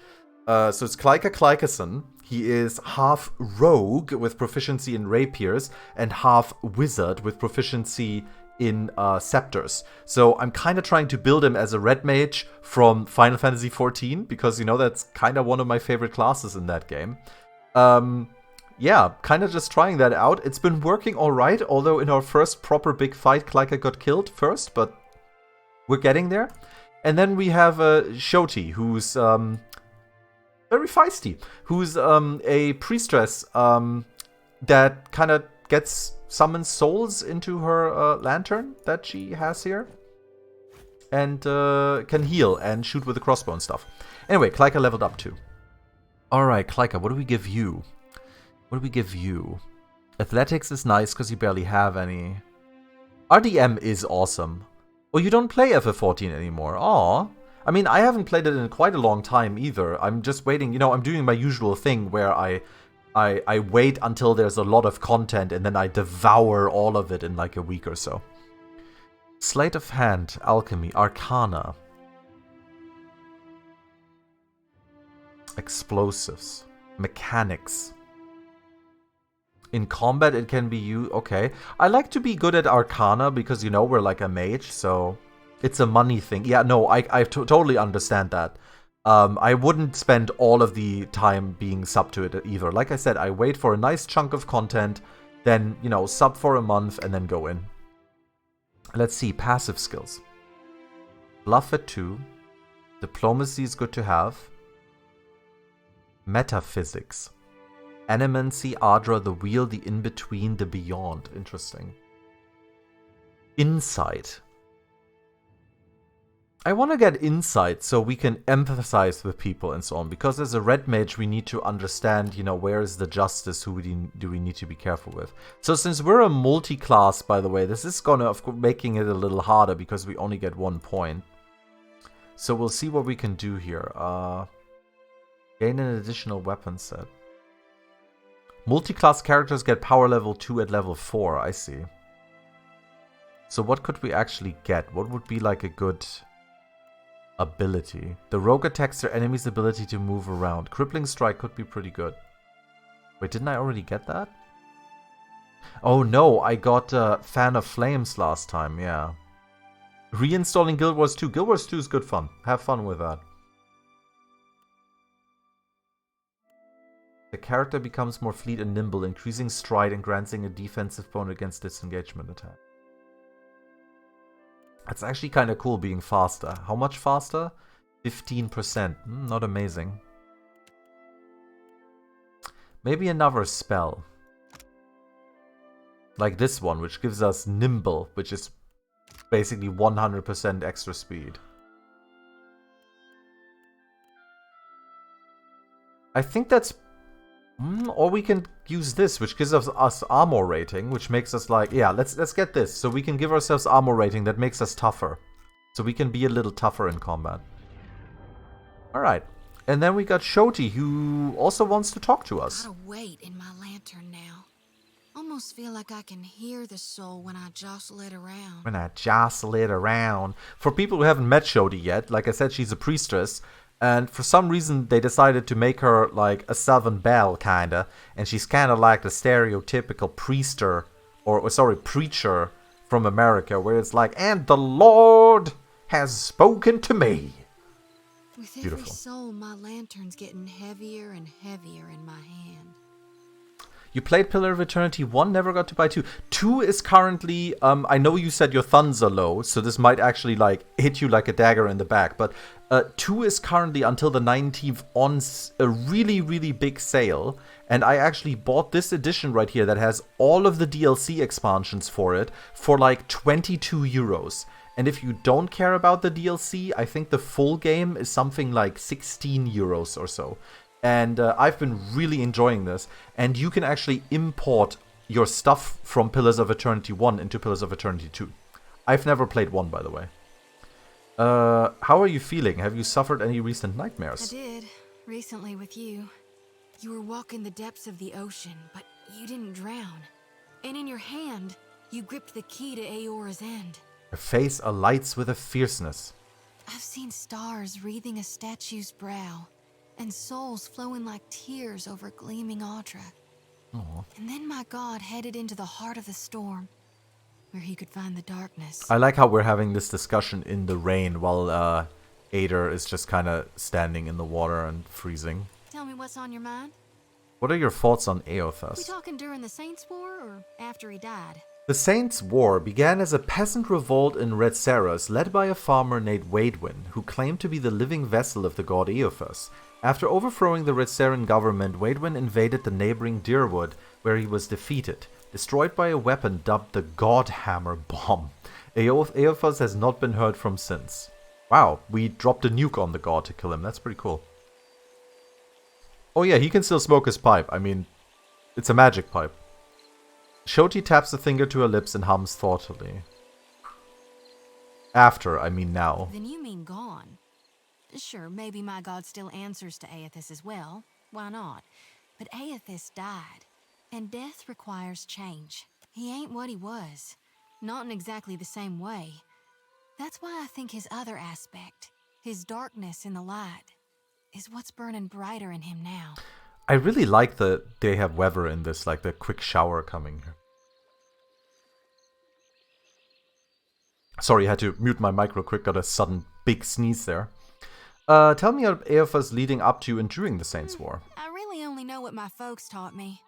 So it's Klyka Klykason. He is half rogue with proficiency in rapiers and half wizard with proficiency in scepters. So I'm kind of trying to build him as a red mage from Final Fantasy XIV because, you know, that's kind of one of my favorite classes in that game. Yeah, kind of just trying that out. It's been working alright, although in our first proper big fight, Klyka got killed first, but we're getting there. And then we have Shoti, who's very feisty, who's a priestess that kind of summons souls into her lantern that she has here. And can heal and shoot with a crossbow and stuff. Anyway, Klyka leveled up too. Alright, Klyka, what do we give you? What do we give you? Athletics is nice because you barely have any. RDM is awesome. Oh, you don't play FF14 anymore. Aw. I mean, I haven't played it in quite a long time either. I'm just waiting. You know, I'm doing my usual thing where I I wait until there's a lot of content and then I devour all of it in like a week or so. Sleight of Hand, Alchemy, Arcana. Explosives. Mechanics. In combat it can be used... Okay. I like to be good at Arcana because, you know, we're like a mage, so... It's a money thing. Yeah, no, I totally understand that. I wouldn't spend all of the time being sub to it either. Like I said, I wait for a nice chunk of content, then, you know, sub for a month and then go in. Let's see, passive skills. Bluff at 2. Diplomacy is good to have. Metaphysics. Animancy, Adra, the Wheel, the In-Between, the Beyond. Interesting. Insight. I want to get insight so we can empathize with people and so on. Because as a red mage, we need to understand, you know, where is the justice, who do we need to be careful with. So since we're a multi-class, by the way, this is gonna, of course, making it a little harder because we only get 1 point. So we'll see what we can do here. Gain an additional weapon set. Multi-class characters get power level 2 at level 4, I see. So what could we actually get? What would be like a good... ability. The rogue attacks their enemy's ability to move around. Crippling Strike could be pretty good. Wait, didn't I already get that? Oh no, I got Fan of Flames last time, yeah. Reinstalling Guild Wars 2. Guild Wars 2 is good fun. Have fun with that. The character becomes more fleet and nimble, increasing stride and granting a defensive bonus against disengagement attack. It's actually kind of cool being faster. How much faster? 15%. Not amazing. Maybe another spell. Like this one, which gives us Nimble, which is basically 100% extra speed. I think that's... or we can use this, which gives us armor rating, which makes us like... Yeah, let's get this. So we can give ourselves armor rating that makes us tougher. So we can be a little tougher in combat. Alright. And then we got Shoti, who also wants to talk to us. Gotta wait in my lantern now. Almost feel like I can hear the soul when I jostle it around. For people who haven't met Shoti yet, like I said, she's a priestess. And for some reason, they decided to make her like a Southern Belle, kinda. And she's kinda like the stereotypical preacher from America, where it's like, and the Lord has spoken to me. With Beautiful. every soul, my lantern's getting heavier and heavier in my hand. You played Pillar of Eternity 1, never got to buy 2. 2 is currently, I know you said your thuns are low, so this might actually like hit you like a dagger in the back, but 2 is currently until the 19th on a really, really big sale, and I actually bought this edition right here that has all of the DLC expansions for it for like 22 euros. And if you don't care about the DLC, I think the full game is something like 16 euros or so. And I've been really enjoying this. And you can actually import your stuff from Pillars of Eternity 1 into Pillars of Eternity 2. I've never played 1, by the way. How are you feeling? Have you suffered any recent nightmares? I did, recently with you. You were walking the depths of the ocean, but you didn't drown. And in your hand, you gripped the key to Aora's end. Her face alights with a fierceness. I've seen stars wreathing a statue's brow, and souls flowing like tears over gleaming Audra. Aww. And then my god headed into the heart of the storm, where he could find the darkness. I like how we're having this discussion in the rain while Ader is just kind of standing in the water and freezing. Tell me what's on your mind? What are your thoughts on We Eothas? talking during the Saints' War or after he died? The Saints' War began as a peasant revolt in Red Saras led by a farmer named Waidwin, who claimed to be the living vessel of the god Eothas. After overthrowing the Red Saran government, Waidwin invaded the neighboring Deerwood, where he was defeated, destroyed by a weapon dubbed the Godhammer Bomb. Eothas has not been heard from since. Wow, we dropped a nuke on the god to kill him. That's pretty cool. Oh yeah, he can still smoke his pipe. I mean, it's a magic pipe. Shoti taps a finger to her lips and hums thoughtfully. After, I mean now. Then you mean gone. Sure, maybe my god still answers to Aethys as well. Why not? But Aethys died, and death requires change. He ain't what he was, not in exactly the same way. That's why I think his other aspect, his darkness in the light, is what's burning brighter in him now. I really like that they have weather in this, like the quick shower coming here. Sorry, I had to mute my mic real quick, got a sudden big sneeze there. Tell me of Aethys leading up to and during the Saints' War. I really only know what my folks taught me.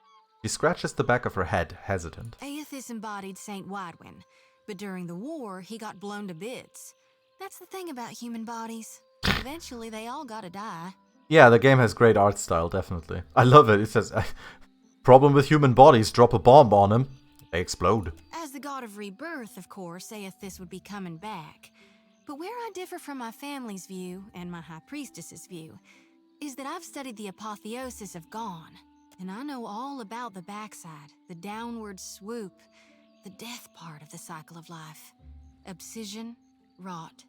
She scratches the back of her head, hesitant. Aethys embodied Saint Widwin, but during the war, he got blown to bits. That's the thing about human bodies. Eventually, they all gotta die. Yeah, the game has great art style, definitely. I love it. It says, problem with human bodies, drop a bomb on them, they explode. As the god of rebirth, of course, Aethys would be coming back. But where I differ from my family's view, and my High Priestess's view, is that I've studied the apotheosis of Gone. And I know all about the backside, the downward swoop, the death part of the cycle of life. Abscission, rot,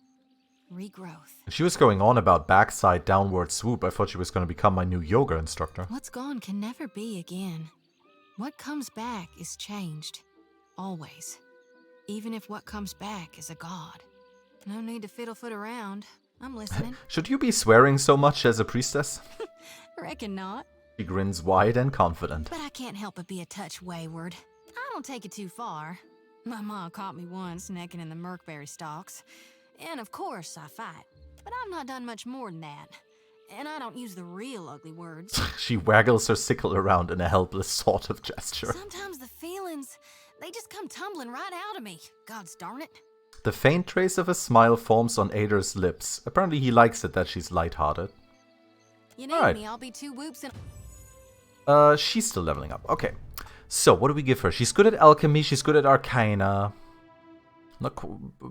regrowth. She was going on about backside downward swoop. I thought she was going to become my new yoga instructor. What's gone can never be again. What comes back is changed. Always. Even if what comes back is a god. No need to fiddle-foot around. I'm listening. Should you be swearing so much as a priestess? Reckon not. She grins wide and confident. But I can't help but be a touch wayward. I don't take it too far. My mom caught me once necking in the Merkberry stalks. And of course I fight. But I've not done much more than that. And I don't use the real ugly words. She waggles her sickle around in a helpless sort of gesture. Sometimes the feelings, they just come tumbling right out of me. Gods darn it. The faint trace of a smile forms on Ader's lips. Apparently he likes it that she's lighthearted. You know me, I'll be 2 whoops and... She's still leveling up. Okay. So, what do we give her? She's good at alchemy, she's good at arcana. Not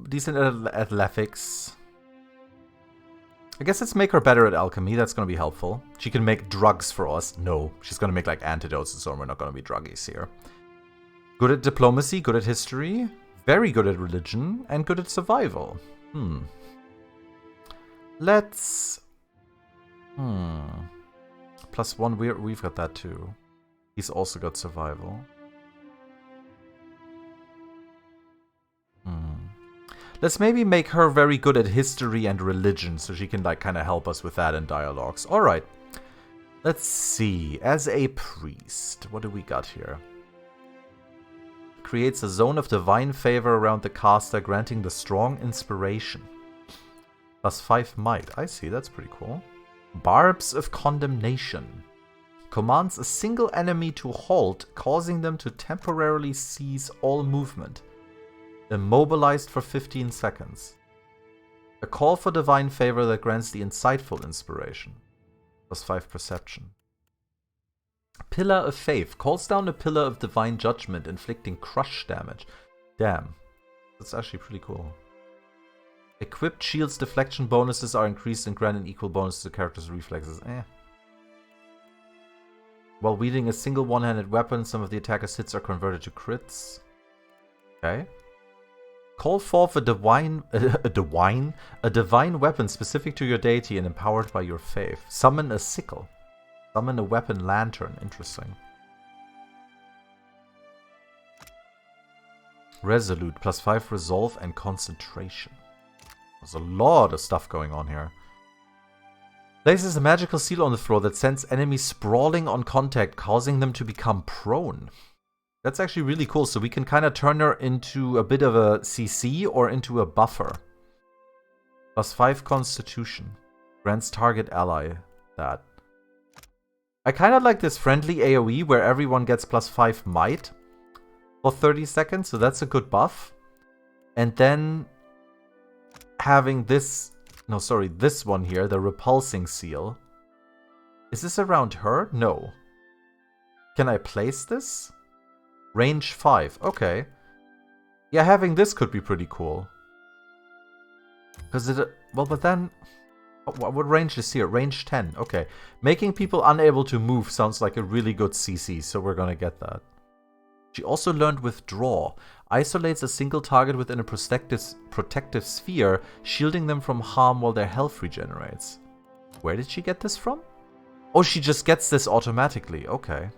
decent at athletics. I guess let's make her better at alchemy, that's gonna be helpful. She can make drugs for us. No, she's gonna make like antidotes and so on, we're not gonna be druggies here. Good at diplomacy, good at history, very good at religion, and good at survival. Let's... +1, we've got that too. He's also got survival. Let's maybe make her very good at history and religion, so she can like kind of help us with that in dialogues. Alright. Let's see. As a priest, what do we got here? Creates a zone of divine favor around the caster, granting the strong inspiration. +5 might. I see, that's pretty cool. Barbs of Condemnation. Commands a single enemy to halt, causing them to temporarily cease all movement. Immobilized for 15 seconds. A call for divine favor that grants the insightful inspiration. +5 perception. Pillar of Faith. Calls down a pillar of divine judgment, inflicting crush damage. Damn. That's actually pretty cool. Equipped shields deflection bonuses are increased and grant an equal bonus to the character's reflexes. While wielding a single one-handed weapon, some of the attacker's hits are converted to crits. Okay. Call forth a divine weapon specific to your deity and empowered by your faith. Summon a sickle. Summon a weapon lantern. Interesting. Resolute. +5 resolve and concentration. There's a lot of stuff going on here. Places a magical seal on the floor that sends enemies sprawling on contact, causing them to become prone. That's actually really cool, so we can kind of turn her into a bit of a CC or into a buffer. +5 constitution. Grants target ally that. I kind of like this friendly AoE where everyone gets +5 might for 30 seconds, so that's a good buff. And then having this, no sorry, this one here, the repulsing seal. Is this around her? No. Can I place this? Range 5, okay. Yeah, having this could be pretty cool. Because it, well, but then, what range is here? Range 10, okay. Making people unable to move sounds like a really good CC, so we're gonna get that. She also learned Withdraw. Isolates a single target within a protective sphere, shielding them from harm while their health regenerates. Where did she get this from? Oh, she just gets this automatically. Okay.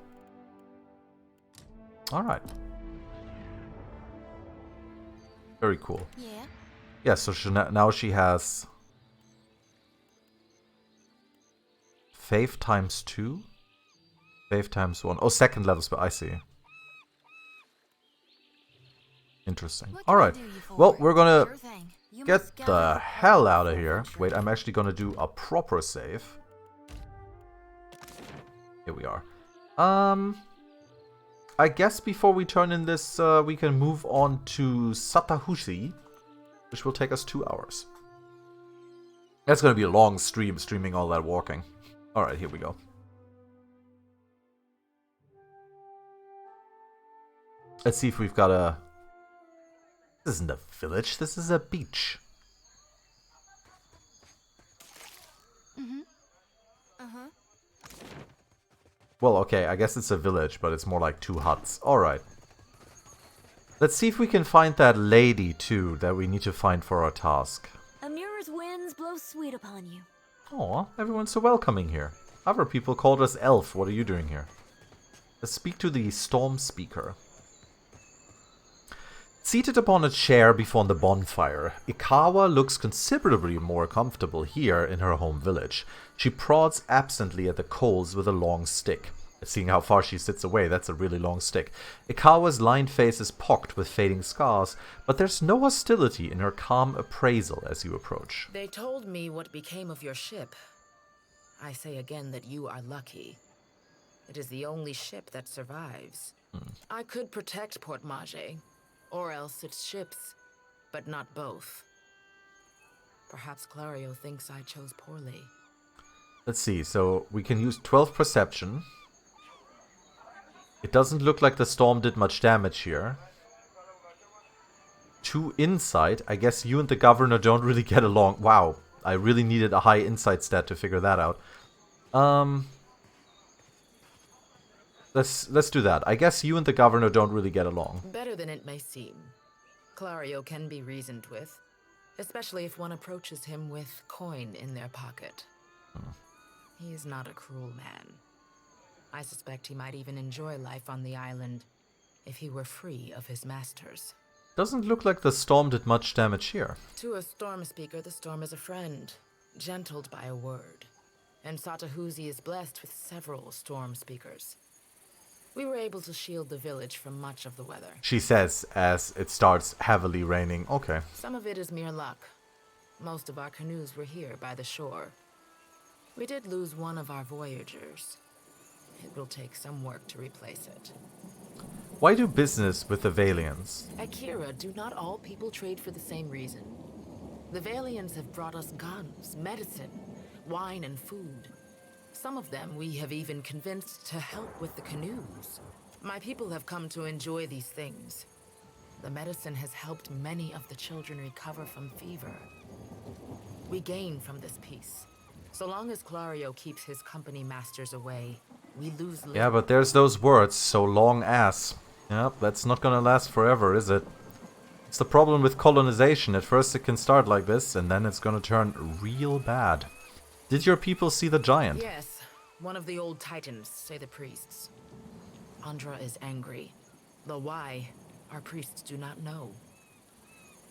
Alright. Very cool. Yeah. Yeah, so now she has... Faith times 2? Faith times 1. Oh, second level spell. I see. Interesting. Alright. Well, we're gonna get the hell out of here. Wait, I'm actually gonna do a proper save. Here we are. I guess before we turn in this, we can move on to Satahusi, which will take us 2 hours. That's gonna be a long stream, streaming all that walking. Alright, here we go. Let's see if we've got a... This isn't a village, this is a beach. Well, okay, I guess it's a village, but it's more like 2 huts. Alright. Let's see if we can find that lady, too, that we need to find for our task. Amura's winds blow sweet upon you. Aw, everyone's so welcoming here. Other people called us elf. What are you doing here? Let's speak to the storm speaker. Seated upon a chair before the bonfire, Ikawa looks considerably more comfortable here in her home village. She prods absently at the coals with a long stick. Seeing how far she sits away, that's a really long stick. Ikawa's lined face is pocked with fading scars, but there's no hostility in her calm appraisal as you approach. They told me what became of your ship. I say again that you are lucky. It is the only ship that survives. I could protect Port Mage, or else its ships, but not both. Perhaps Clario thinks I chose poorly. Let's see, so we can use 12 perception. It doesn't look like the storm did much damage here. 2 insight. I guess you and the governor don't really get along. Wow, I really needed a high insight stat to figure that out. Let's do that. I guess you and the governor don't really get along. Better than it may seem. Clario can be reasoned with, especially if one approaches him with coin in their pocket. He is not a cruel man. I suspect he might even enjoy life on the island if he were free of his masters. Doesn't look like the storm did much damage here. To a storm speaker, the storm is a friend, gentled by a word. And Satahusi is blessed with several storm speakers. We were able to shield the village from much of the weather. She says as it starts heavily raining. Okay. Some of it is mere luck. Most of our canoes were here by the shore. We did lose one of our voyagers. It will take some work to replace it. Why do business with the Valians? At Kira, do not all people trade for the same reason? The Valians have brought us guns, medicine, wine, and food. Some of them we have even convinced to help with the canoes. My people have come to enjoy these things. The medicine has helped many of the children recover from fever. We gain from this peace. So long as Clario keeps his company masters away, we lose little. Yeah, but there's those words, so long as. Yep, that's not gonna last forever, is it? It's the problem with colonization. At first it can start like this, and then it's gonna turn real bad. Did your people see the giant? Yes, one of the old titans, say the priests. Andra is angry, though why, our priests do not know.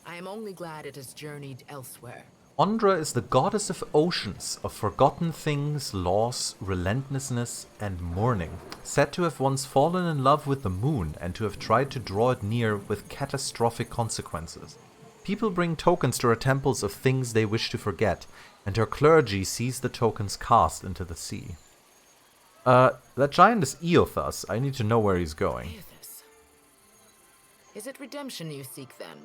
I am only glad it has journeyed elsewhere. Andra is the goddess of oceans, of forgotten things, loss, relentlessness, and mourning, said to have once fallen in love with the moon and to have tried to draw it near with catastrophic consequences. People bring tokens to her temples of things they wish to forget, and her clergy sees the tokens cast into the sea. That giant is Eothas. I need to know where he's going. Eothas. Is it redemption you seek then?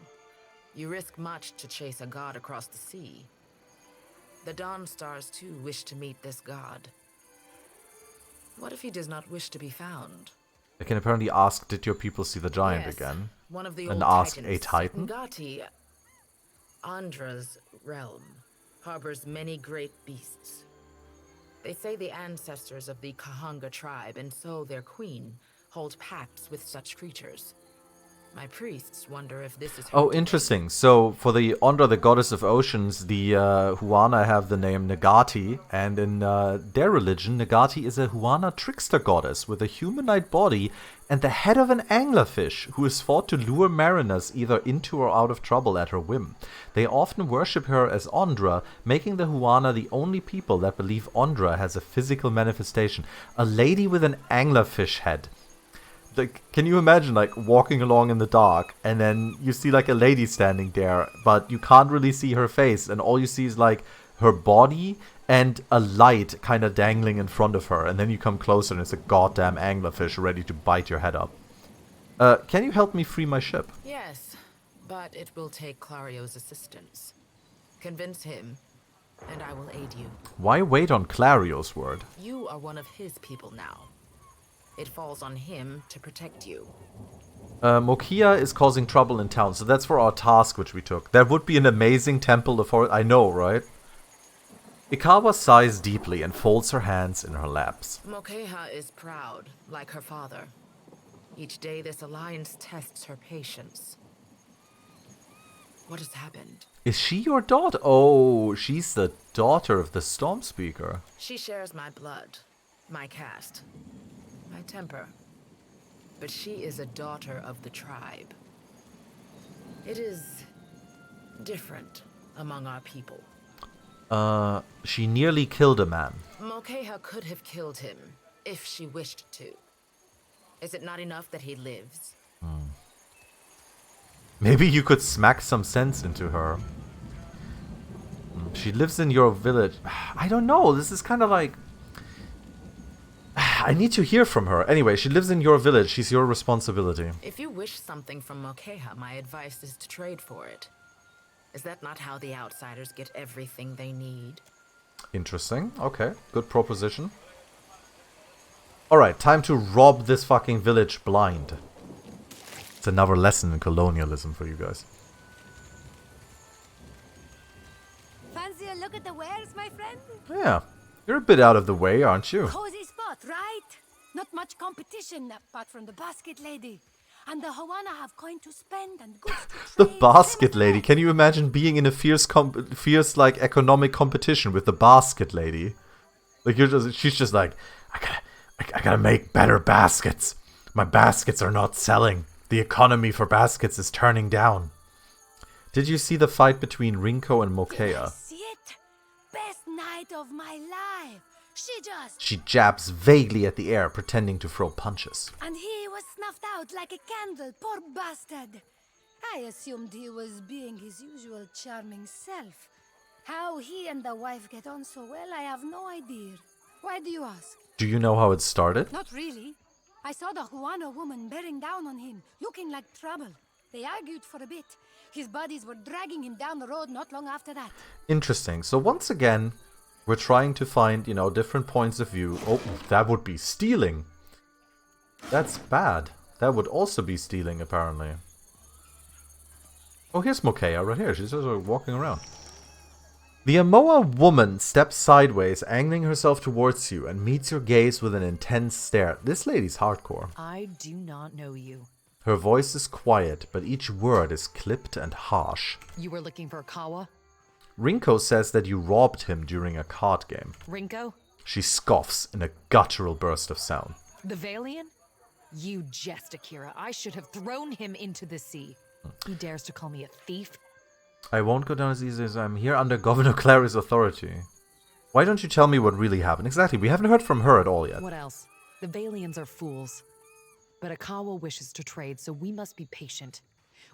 You risk much to chase a god across the sea. The Dawn Stars too wish to meet this god. What if he does not wish to be found? I can apparently ask, did your people see the giant Yes, again? One of the And old ask titans, a titan? Ngati, Andra's realm, harbors many great beasts. They say the ancestors of the Kahanga tribe, and so their queen, hold pacts with such creatures. My priests wonder if this is her Oh, doing. interesting. So, for the Ondra, the goddess of oceans, the Huana have the name Nagati, and in their religion, Nagati is a Huana trickster goddess with a humanoid body and the head of an anglerfish who is thought to lure mariners either into or out of trouble at her whim. They often worship her as Ondra, making the Huana the only people that believe Ondra has a physical manifestation. A lady with an anglerfish head. Like, can you imagine, like, walking along in the dark, and then you see, like, a lady standing there, but you can't really see her face, and all you see is, like, her body and a light kind of dangling in front of her, and then you come closer and it's a goddamn anglerfish ready to bite your head up. Can you help me free my ship? Yes, but it will take Clario's assistance. Convince him, and I will aid you. Why wait on Clario's word? You are one of his people now. It falls on him to protect you. Mokia is causing trouble in town, so that's for our task which we took. There would be an amazing temple of forest. I know, right? Ikawa sighs deeply and folds her hands in her laps. Mokeha is proud, like her father. Each day this alliance tests her patience. What has happened? Is she your daughter? Oh, she's the daughter of the Storm Speaker. She shares my blood, my caste, my temper. But she is a daughter of the tribe. It is different among our people. She nearly killed a man. Mokeha could have killed him, if she wished to. Is it not enough that he lives? Maybe you could smack some sense into her. She lives in your village. I don't know, this is kind of like... I need to hear from her. Anyway, she lives in your village. She's your responsibility. If you wish something from Mokeha, my advice is to trade for it. Is that not how the outsiders get everything they need? Interesting. Okay, good proposition. Alright, time to rob this fucking village blind. It's another lesson in colonialism for you guys. Fancy a look at the wares, my friend? Yeah, you're a bit out of the way, aren't you? Cozy spot, right? Not much competition apart from the basket lady. And the Hawana have coin to spend and goods to The trade. basket lady. Can you imagine being in a fierce like economic competition with the basket lady? Like she's just like, I gotta make better baskets. My baskets are not selling. The economy for baskets is turning down. Did you see the fight between Rinko and Mokeha? See it? Best night of my life. She jabs vaguely at the air, pretending to throw punches. And he was snuffed out like a candle, poor bastard. I assumed he was being his usual charming self. How he and the wife get on so well, I have no idea. Why do you ask? Do you know how it started? Not really. I saw the Huano woman bearing down on him, looking like trouble. They argued for a bit. His buddies were dragging him down the road not long after that. Interesting. So once again, we're trying to find, you know, different points of view. Oh, that would be stealing. That's bad. That would also be stealing, apparently. Oh, here's Mokeha right here. She's just walking around. The Amoa woman steps sideways, angling herself towards you, and meets your gaze with an intense stare. This lady's hardcore. I do not know you. Her voice is quiet, but each word is clipped and harsh. You were looking for Kawa? Rinko says that you robbed him during a card game. Rinko? She scoffs in a guttural burst of sound. The Valian? You jest, Akira. I should have thrown him into the sea. He dares to call me a thief? I won't go down as easy as I'm here under Governor Clary's authority. Why don't you tell me what really happened? Exactly, we haven't heard from her at all yet. What else? The Valians are fools. But Akawa wishes to trade, so we must be patient.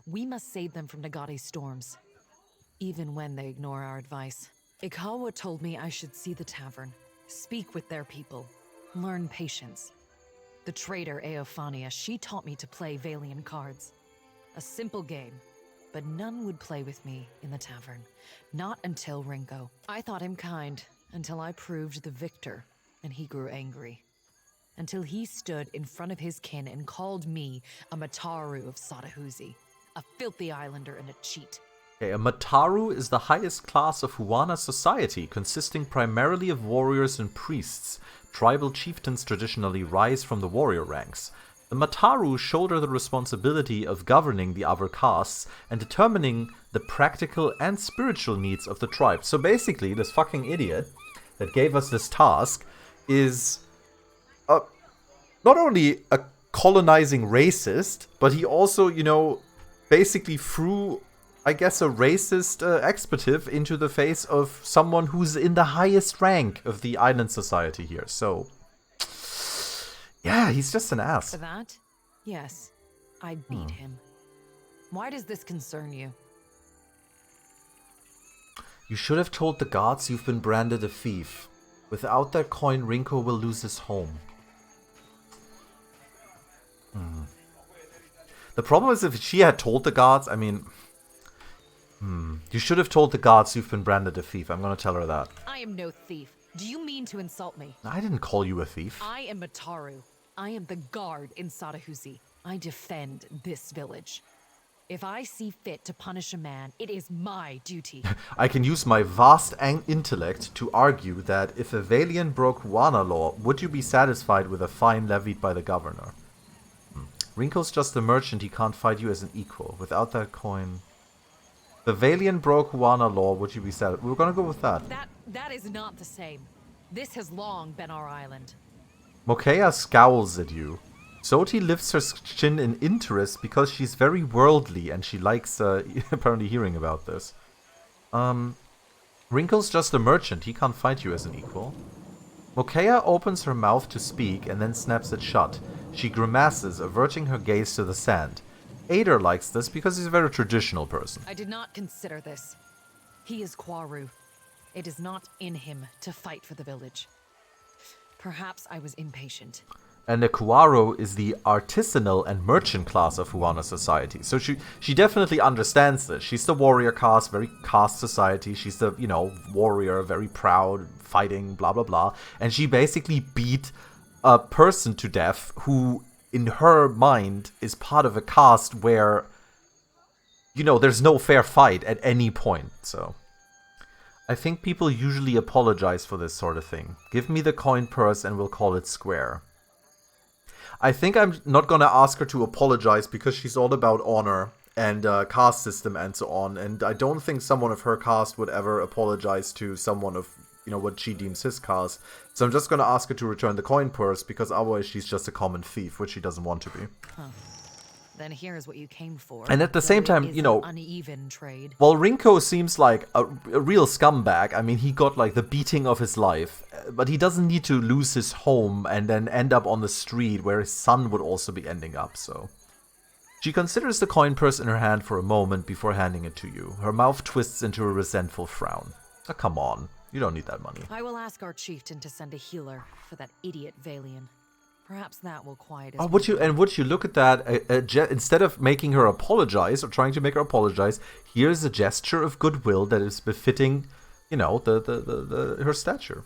We must save them from Nagate's storms. Even when they ignore our advice. Ikawa told me I should see the tavern, speak with their people, learn patience. The trader Eophania, she taught me to play Valian cards. A simple game, but none would play with me in the tavern. Not until Rinko. I thought him kind, until I proved the victor, and he grew angry. Until he stood in front of his kin and called me a Mataru of Sadahuzi, a filthy islander and a cheat. Okay, a Mataru is the highest class of Huana society, consisting primarily of warriors and priests. Tribal chieftains traditionally rise from the warrior ranks. The Mataru shoulder the responsibility of governing the other castes and determining the practical and spiritual needs of the tribe. So basically, this fucking idiot that gave us this task is not only a colonizing racist, but he also, you know, basically threw, I guess, a racist expletive into the face of someone who's in the highest rank of the island society here. So, yeah, he's just an ass. For that, yes, I beat him. Why does this concern you? You should have told the gods you've been branded a thief. Without that coin, Rinko will lose his home. The problem is, if she had told the gods, I mean... You should have told the gods you've been branded a thief. I'm gonna tell her that. I am no thief. Do you mean to insult me? I didn't call you a thief. I am Mataru. I am the guard in Sadahusi. I defend this village. If I see fit to punish a man, it is my duty. I can use my vast intellect to argue that if a Valian broke Huana law, would you be satisfied with a fine levied by the governor? Rinko's just a merchant, he can't fight you as an equal. Without that coin... The Valian broke Huana law, would you be satisfied? We're gonna go with that. That is not the same. This has long been our island. Mokeya scowls at you. Zoti lifts her chin in interest because she's very worldly and she likes apparently hearing about this. Rinko's just a merchant, he can't fight you as an equal. Mokeya opens her mouth to speak and then snaps it shut. She grimaces, averting her gaze to the sand. Ader likes this because he's a very traditional person. I did not consider this. He is Kwaru. It is not in him to fight for the village. Perhaps I was impatient. And the Kuaro is the artisanal and merchant class of Huana society. So she definitely understands this. She's the warrior caste, very caste society. She's the, you know, warrior, very proud, fighting, blah, blah, blah. And she basically beat a person to death who, in her mind, is part of a caste where, you know, there's no fair fight at any point. So I think people usually apologize for this sort of thing. Give me the coin purse and we'll call it square. I think I'm not going to ask her to apologize because she's all about honor and caste system and so on. And I don't think someone of her caste would ever apologize to someone of, you know, what she deems his caste. So I'm just going to ask her to return the coin purse because otherwise she's just a common thief, which she doesn't want to be. Huh. Then here's what you came for. And at the same time, you know, uneven trade. While Rinko seems like a real scumbag, I mean, he got like the beating of his life, but he doesn't need to lose his home and then end up on the street where his son would also be ending up, so. She considers the coin purse in her hand for a moment before handing it to you. Her mouth twists into a resentful frown. Oh, come on. You don't need that money. I will ask our chieftain to send a healer for that idiot Valian. Perhaps that will quiet his... Oh, would you look at that? Instead of making her apologize or trying to make her apologize, here's a gesture of goodwill that is befitting, you know, her statute.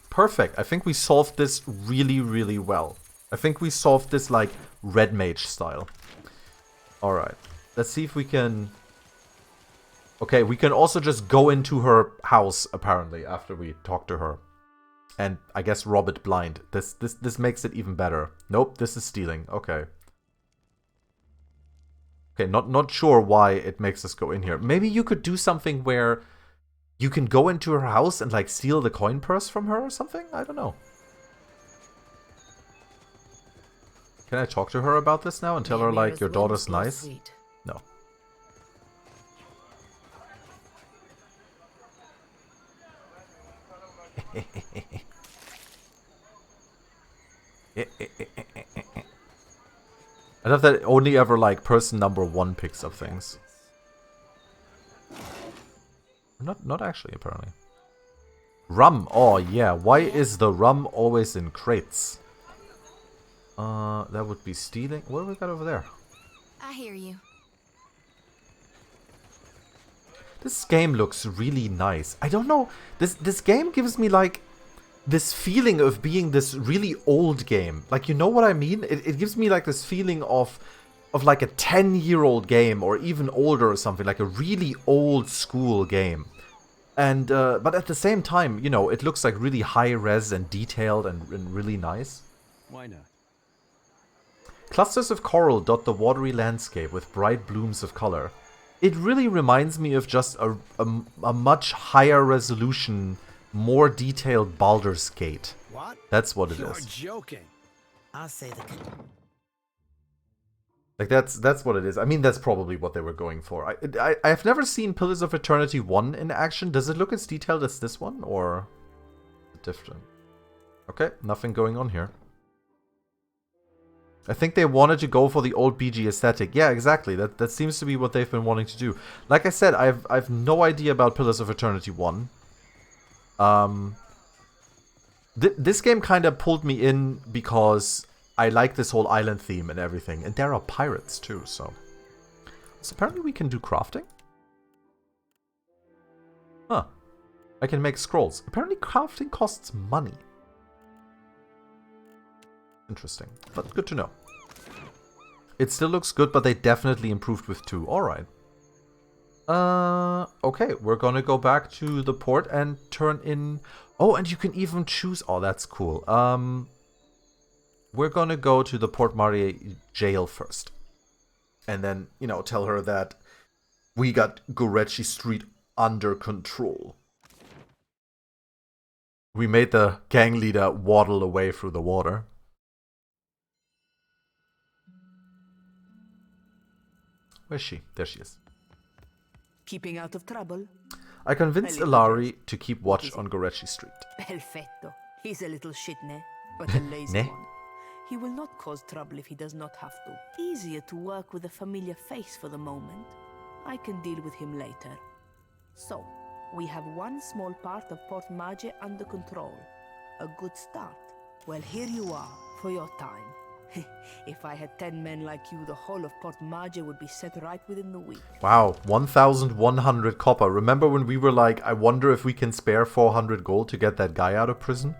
Perfect. I think we solved this really, really well. I think we solved this like Red Mage style. All right. Let's see if we can... Okay, we can also just go into her house apparently after we talk to her. And I guess rob it blind. This makes it even better. Nope, this is stealing. Okay. Okay, not sure why it makes us go in here. Maybe you could do something where you can go into her house and like steal the coin purse from her or something? I don't know. Can I talk to her about this now and tell her like your daughter's nice? No. I love that only ever like person number 1 picks up things. Not actually, apparently. Rum. Oh yeah. Why is the rum always in crates? That would be stealing. What do we got over there? I hear you. This game looks really nice. I don't know. This game gives me like this feeling of being this really old game. Like, you know what I mean? It gives me like this feeling of like a 10-year-old game or even older or something. Like a really old school game. And but at the same time, you know, it looks like really high res and detailed and really nice. Why not? Clusters of coral dot the watery landscape with bright blooms of color. It really reminds me of just a much higher resolution, more detailed Baldur's Gate. What? That's what it You're is. joking. I'll say the... Like that's what it is. I mean, that's probably what they were going for. I've never seen Pillars of Eternity 1 in action. Does it look as detailed as this one, or is it different? Okay, nothing going on here. I think they wanted to go for the old BG aesthetic. Yeah, exactly. That seems to be what they've been wanting to do. Like I said, I've no idea about Pillars of Eternity 1. This game kind of pulled me in because I like this whole island theme and everything. And there are pirates too, so apparently we can do crafting? Huh. I can make scrolls. Apparently crafting costs money. Interesting, but good to know. It still looks good, but they definitely improved with 2. Alright. Okay, we're gonna go back to the port and turn in... Oh, and you can even choose... Oh, that's cool. We're gonna go to the Port Marie jail first. And then, you know, tell her that we got Gorechi Street under control. We made the gang leader waddle away through the water. Where's she? There she is. Keeping out of trouble? I convinced Ilari to keep watch on Gorechi Street. Perfetto. He's a little shitne, but a lazy Ne? one. He will not cause trouble if he does not have to. Easier to work with a familiar face for the moment. I can deal with him later. So, we have one small part of Port Mage under control. A good start. Well, here you are, for your time. If I had 10 men like you, the whole of Port Mage would be set right within the week. Wow, 1,100 copper. Remember when we were like, I wonder if we can spare 400 gold to get that guy out of prison?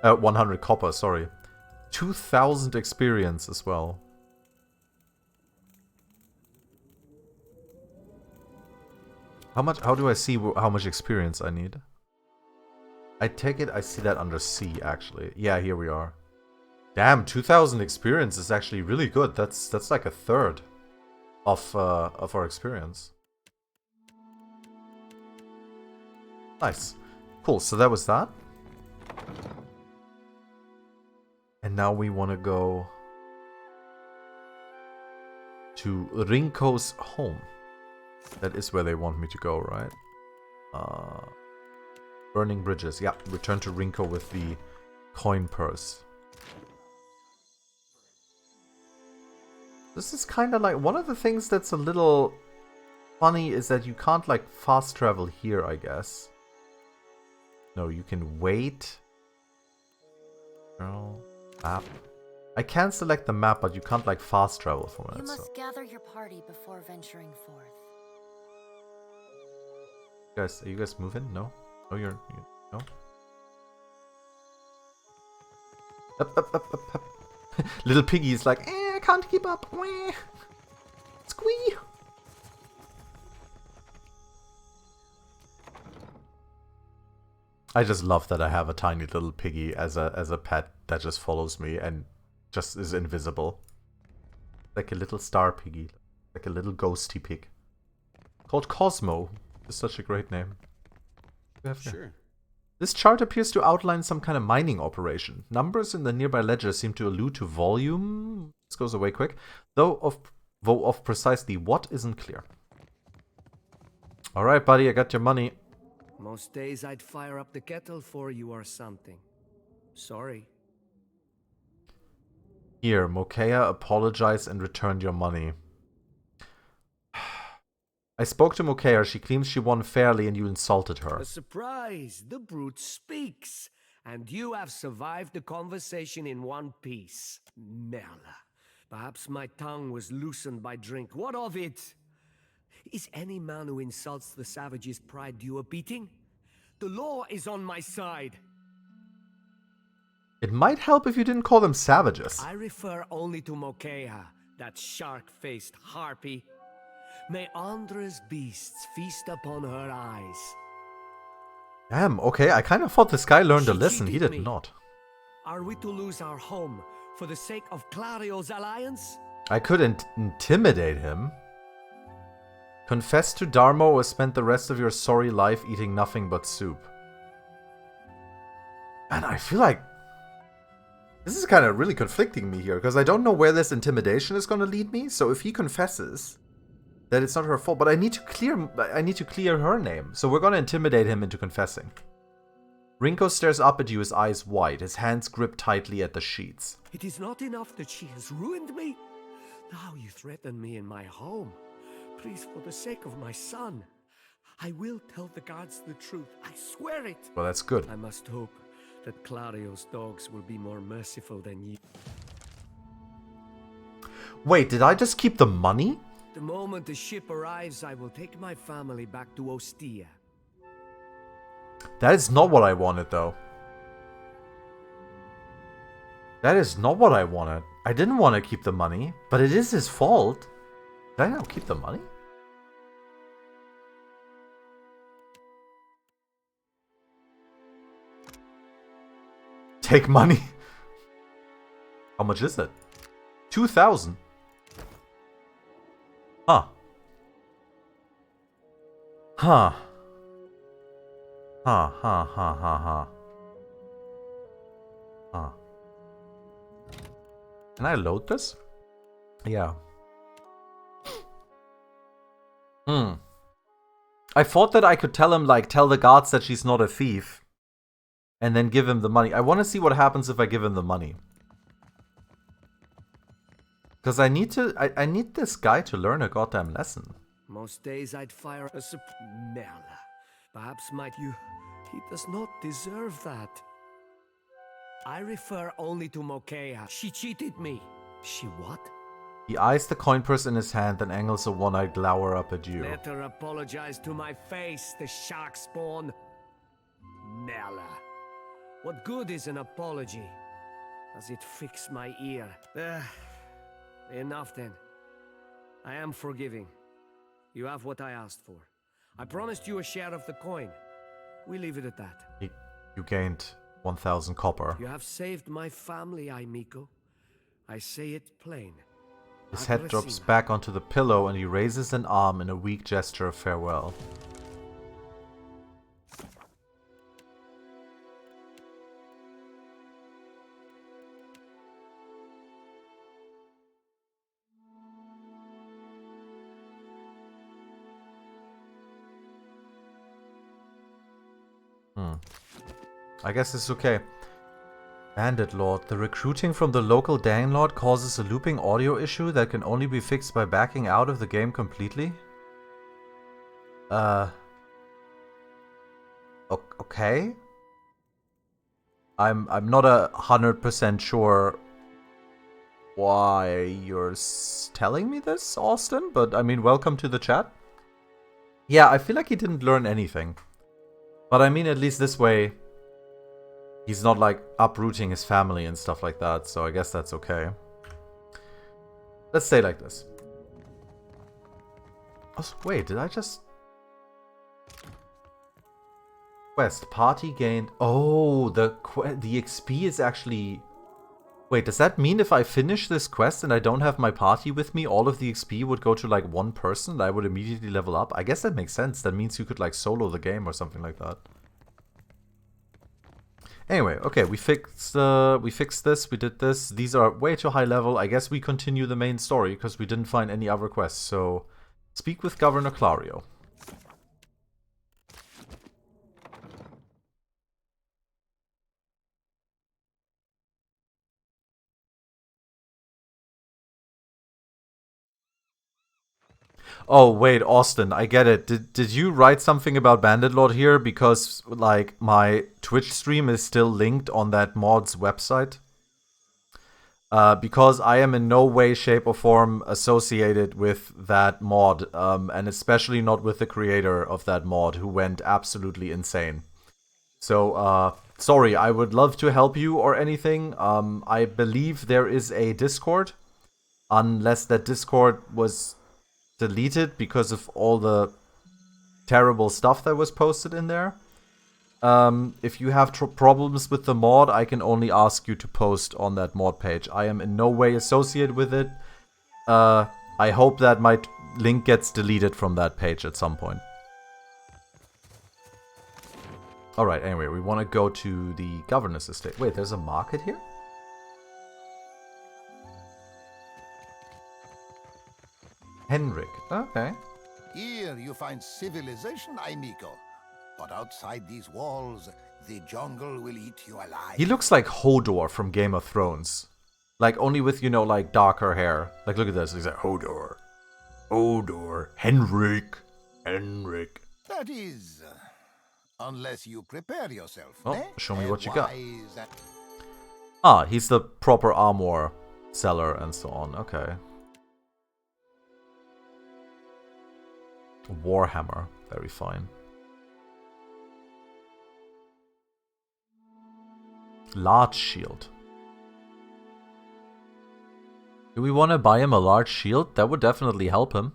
100 copper, sorry. 2,000 experience as well. How do I see how much experience I need? I take it I see that under C, actually. Yeah, here we are. Damn, 2,000 experience is actually really good. That's like a third of our experience. Nice. Cool, so that was that. And now we want to go to Rinko's home. That is where they want me to go, right? Burning bridges. Yeah, return to Rinko with the coin purse. This is kind of like... One of the things that's a little funny is that you can't, like, fast travel here, I guess. No, you can wait. No. Map. I can select the map, but you can't, like, fast travel from it. You must gather your party before venturing forth. Guys, are you guys moving? No? No, no? Up. Little piggy is like, I can't keep up. Squee. I just love that I have a tiny little piggy as a pet that just follows me and just is invisible. Like a little star piggy. Like a little ghosty pig. Called Cosmo. It's such a great name. Sure. This chart appears to outline some kind of mining operation. Numbers in the nearby ledger seem to allude to volume. This goes away quick. Though of precisely what isn't clear. Alright, buddy, I got your money. Most days I'd fire up the kettle for you or something. Sorry. Here, Mokea apologized and returned your money. I spoke to Mokea. She claims she won fairly and you insulted her. A surprise! The brute speaks! And you have survived the conversation in one piece. Merla. Perhaps my tongue was loosened by drink. What of it? Is any man who insults the savage's pride due a beating? The law is on my side. It might help if you didn't call them savages. I refer only to Mokea, that shark-faced harpy. May Andra's beasts feast upon her eyes. Damn, okay, I kind of thought this guy learned a lesson. He did me. not. Are we to lose our home, For the sake of Clario's alliance? I couldn't intimidate him. Confess to Darmo or spend the rest of your sorry life eating nothing but soup. And I feel like this is kind of really conflicting me here, because I don't know where this intimidation is going to lead me. So if he confesses that it's not her fault, but I need to clear her name. So we're going to intimidate him into confessing. Rinko stares up at you, his eyes wide, his hands grip tightly at the sheets. It is not enough that she has ruined me. Now you threaten me in my home. Please, for the sake of my son, I will tell the guards the truth. I swear it. Well, that's good. I must hope that Clario's dogs will be more merciful than you. Wait, did I just keep the money? The moment the ship arrives, I will take my family back to Ostia. That is not what I wanted, though. That is not what I wanted. I didn't want to keep the money, but it is his fault. Did I now keep the money? Take money? How much is it? 2,000. Huh. Huh. Huh. Can I load this? Yeah. I thought that I could tell him, like, tell the guards that she's not a thief. And then give him the money. I want to see what happens if I give him the money. Because I need this guy to learn a goddamn lesson. Most days I'd fire a Merla. Perhaps might you... He does not deserve that. I refer only to Mokea. She cheated me. She what? He eyes the coin purse in his hand and angles a one-eyed glower up at you. Let her apologize to my face, the shark spawn. Merla. What good is an apology? Does it fix my ear? Enough then. I am forgiving. You have what I asked for. I promised you a share of the coin. We leave it at that. You gained 1,000 copper. You have saved my family, Aimiko. I say it plain. His head drops back onto the pillow and he raises an arm in a weak gesture of farewell. I guess it's okay. Bandit Lord. The recruiting from the local gang lord causes a looping audio issue that can only be fixed by backing out of the game completely? Okay. I'm not 100% sure why you're telling me this, Austin, but I mean, welcome to the chat. Yeah, I feel like he didn't learn anything. But I mean, at least this way, he's not like uprooting his family and stuff like that, so I guess that's okay. Let's say like this. Oh, wait, did I just... Quest, party gained... Oh, the XP is actually... Wait, does that mean if I finish this quest and I don't have my party with me, all of the XP would go to like one person and I would immediately level up? I guess that makes sense. That means you could like solo the game or something like that. Anyway, okay, we fixed this, we did this. These are way too high level. I guess we continue the main story because we didn't find any other quests. So, speak with Governor Clario. Oh, wait, Austin, I get it. Did you write something about Bandit Lord here? Because, like, my Twitch stream is still linked on that mod's website. Because I am in no way, shape, or form associated with that mod. And especially not with the creator of that mod, who went absolutely insane. So, sorry, I would love to help you or anything. I believe there is a Discord. Unless that Discord was... deleted because of all the terrible stuff that was posted in there. if you have problems with the mod, I can only ask you to post on that mod page. I am in no way associated with it. I hope that my link gets deleted from that page at some point. Alright, anyway, we want to go to the governor's estate. Wait, there's a market here? Henrik, okay. Here you find civilization, amigo. But outside these walls, the jungle will eat you alive. He looks like Hodor from Game of Thrones. Like, only with, you know, like, darker hair. Like, look at this. He's like, Hodor. Hodor. Henrik. Henrik. That is... unless you prepare yourself. Oh, eh? show me what you got. Wise and- Ah, he's the proper armor seller and so on. Okay. Warhammer. Very fine. Large shield. Do we want to buy him a large shield? That would definitely help him.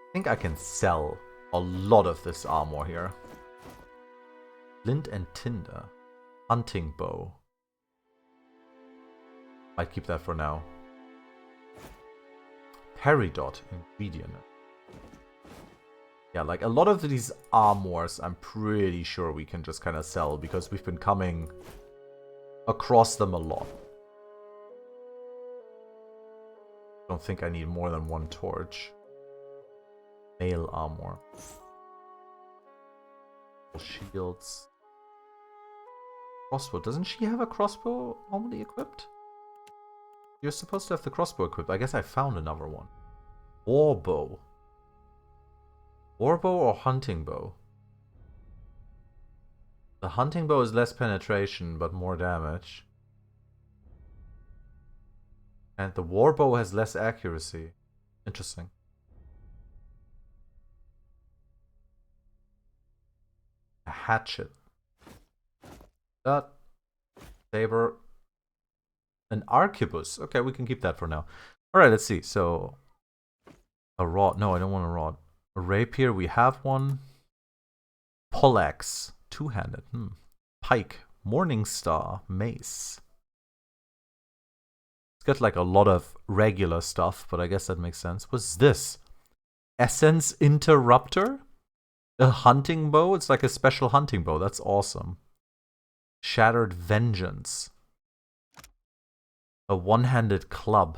I think I can sell a lot of this armor here. Flint and tinder. Hunting bow. Might keep that for now. Peridot ingredient. Yeah, like a lot of these armors I'm pretty sure we can just kind of sell because we've been coming across them a lot. Don't think I need more than one torch. Mail armor. Shields. Crossbow. Doesn't she have a crossbow normally equipped? You're supposed to have the crossbow equipped. I guess I found another one. Warbow. Warbow or hunting bow? The hunting bow is less penetration, but more damage. And the warbow has less accuracy. Interesting. A hatchet. That. Saber. An arquebus. Okay, we can keep that for now. Alright, let's see. So, a rod. No, I don't want a rod. A rapier, we have one. Poleaxe. Two-handed. Pike. Morningstar. Mace. It's got like a lot of regular stuff, but I guess that makes sense. What's this? Essence Interrupter? A hunting bow? It's like a special hunting bow. That's awesome. Shattered Vengeance. A one-handed club.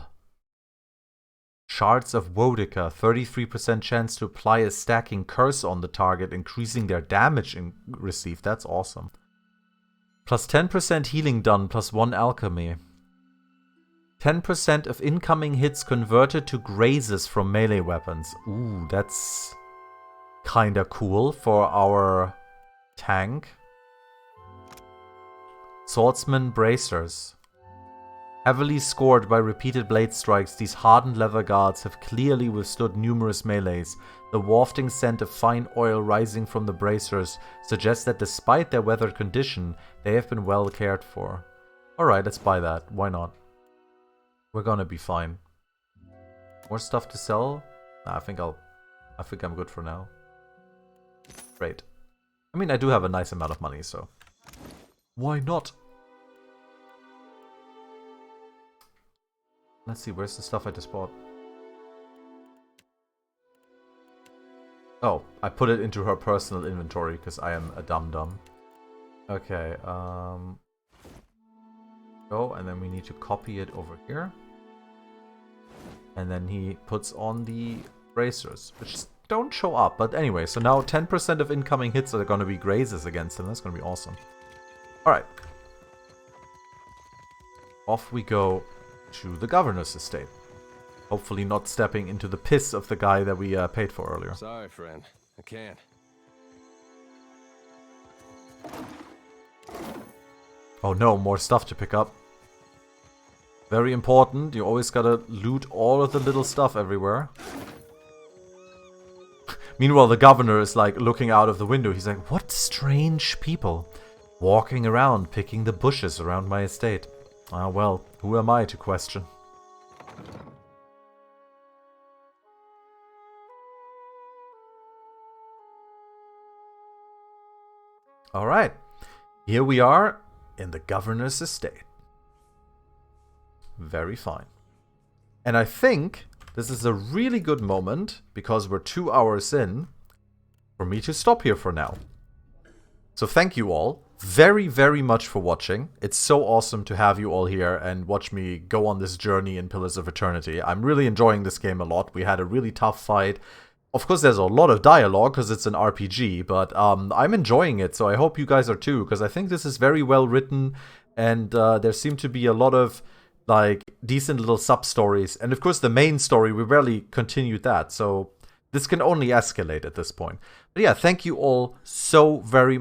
Shards of Wodica. 33% chance to apply a stacking curse on the target, increasing their damage received. That's awesome. Plus 10% healing done, plus 1 alchemy. 10% of incoming hits converted to grazes from melee weapons. Ooh, that's kinda cool for our tank. Swordsman Bracers. Heavily scored by repeated blade strikes, these hardened leather guards have clearly withstood numerous melees. The wafting scent of fine oil rising from the bracers suggests that despite their weathered condition, they have been well cared for. Alright, let's buy that. Why not? We're gonna be fine. More stuff to sell? Nah, I think I'm good for now. Great. I mean, I do have a nice amount of money, so why not? Let's see, where's the stuff I just bought? Oh, I put it into her personal inventory because I am a dum-dum. Okay, go, and then we need to copy it over here. And then he puts on the bracers, which don't show up. But anyway, so now 10% of incoming hits are going to be grazes against him. That's going to be awesome. Alright. Off we go to the governor's estate. Hopefully not stepping into the piss of the guy that we paid for earlier. Sorry, friend. I can't. Oh no, more stuff to pick up. Very important. You always gotta loot all of the little stuff everywhere. Meanwhile, the governor is like looking out of the window. He's like, what strange people walking around picking the bushes around my estate. Ah, well, who am I to question? Alright. Here we are in the governor's estate. Very fine. And I think this is a really good moment, because we're 2 hours in, for me to stop here for now. So thank you all very, very much for watching. It's so awesome to have you all here and watch me go on this journey in Pillars of Eternity. I'm really enjoying this game a lot. We had a really tough fight. Of course, there's a lot of dialogue because it's an RPG, but I'm enjoying it, so I hope you guys are too, because I think this is very well written, and there seem to be a lot of like decent little sub-stories. And of course, the main story, we rarely continued that, so this can only escalate at this point. But yeah, thank you all so very